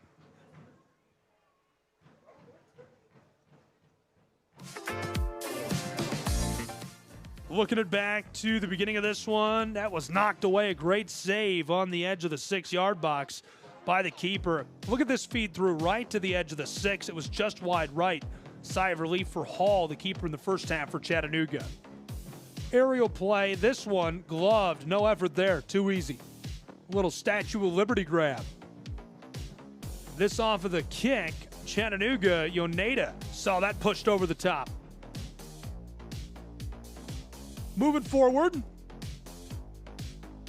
S1: Looking it back to the beginning of this one, that was knocked away. A great save on the edge of the 6-yard box by the keeper. Look at this feed through right to the edge of the 6. It was just wide right. Sigh of relief for Hall, the keeper in the first half for Chattanooga. Aerial play, this one gloved, no effort there, too easy. Little Statue of Liberty grab. This off of the kick, Chattanooga, Yoneda saw that pushed over the top. Moving forward,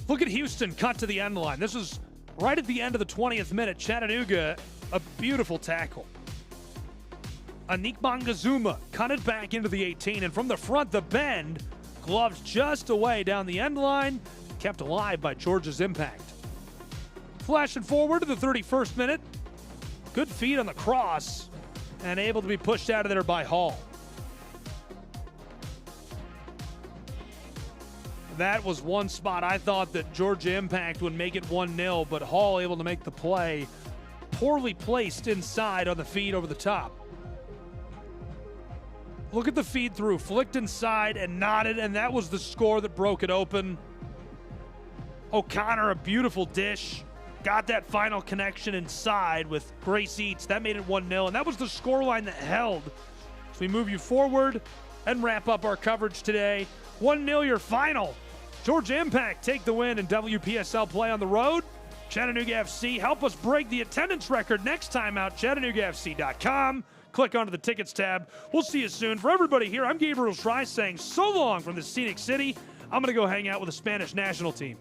S1: look at Houston cut to the end line. This was right at the end of the 20th minute. Chattanooga, a beautiful tackle. Anik Bangazuma cut it back into the 18, and from the front, the bend, gloved just away down the end line, kept alive by Georgia's impact. Flashing forward to the 31st minute, good feed on the cross, and able to be pushed out of there by Hall. That was one spot I thought that Georgia Impact would make it 1-0, but Hall able to make the play. Poorly placed inside on the feed over the top. Look at the feed through, flicked inside and nodded, and that was the score that broke it open. O'Connor, a beautiful dish. Got that final connection inside with Grace Eats. That made it 1-0, and that was the scoreline that held. So we move you forward and wrap up our coverage today. 1-0 your final. Georgia Impact take the win in WPSL play on the road. Chattanooga FC help us break the attendance record next time out. ChattanoogaFC.com. Click onto the tickets tab. We'll see you soon. For everybody here, I'm Gabriel Schreiss saying so long from the scenic city. I'm going to go hang out with the Spanish national team.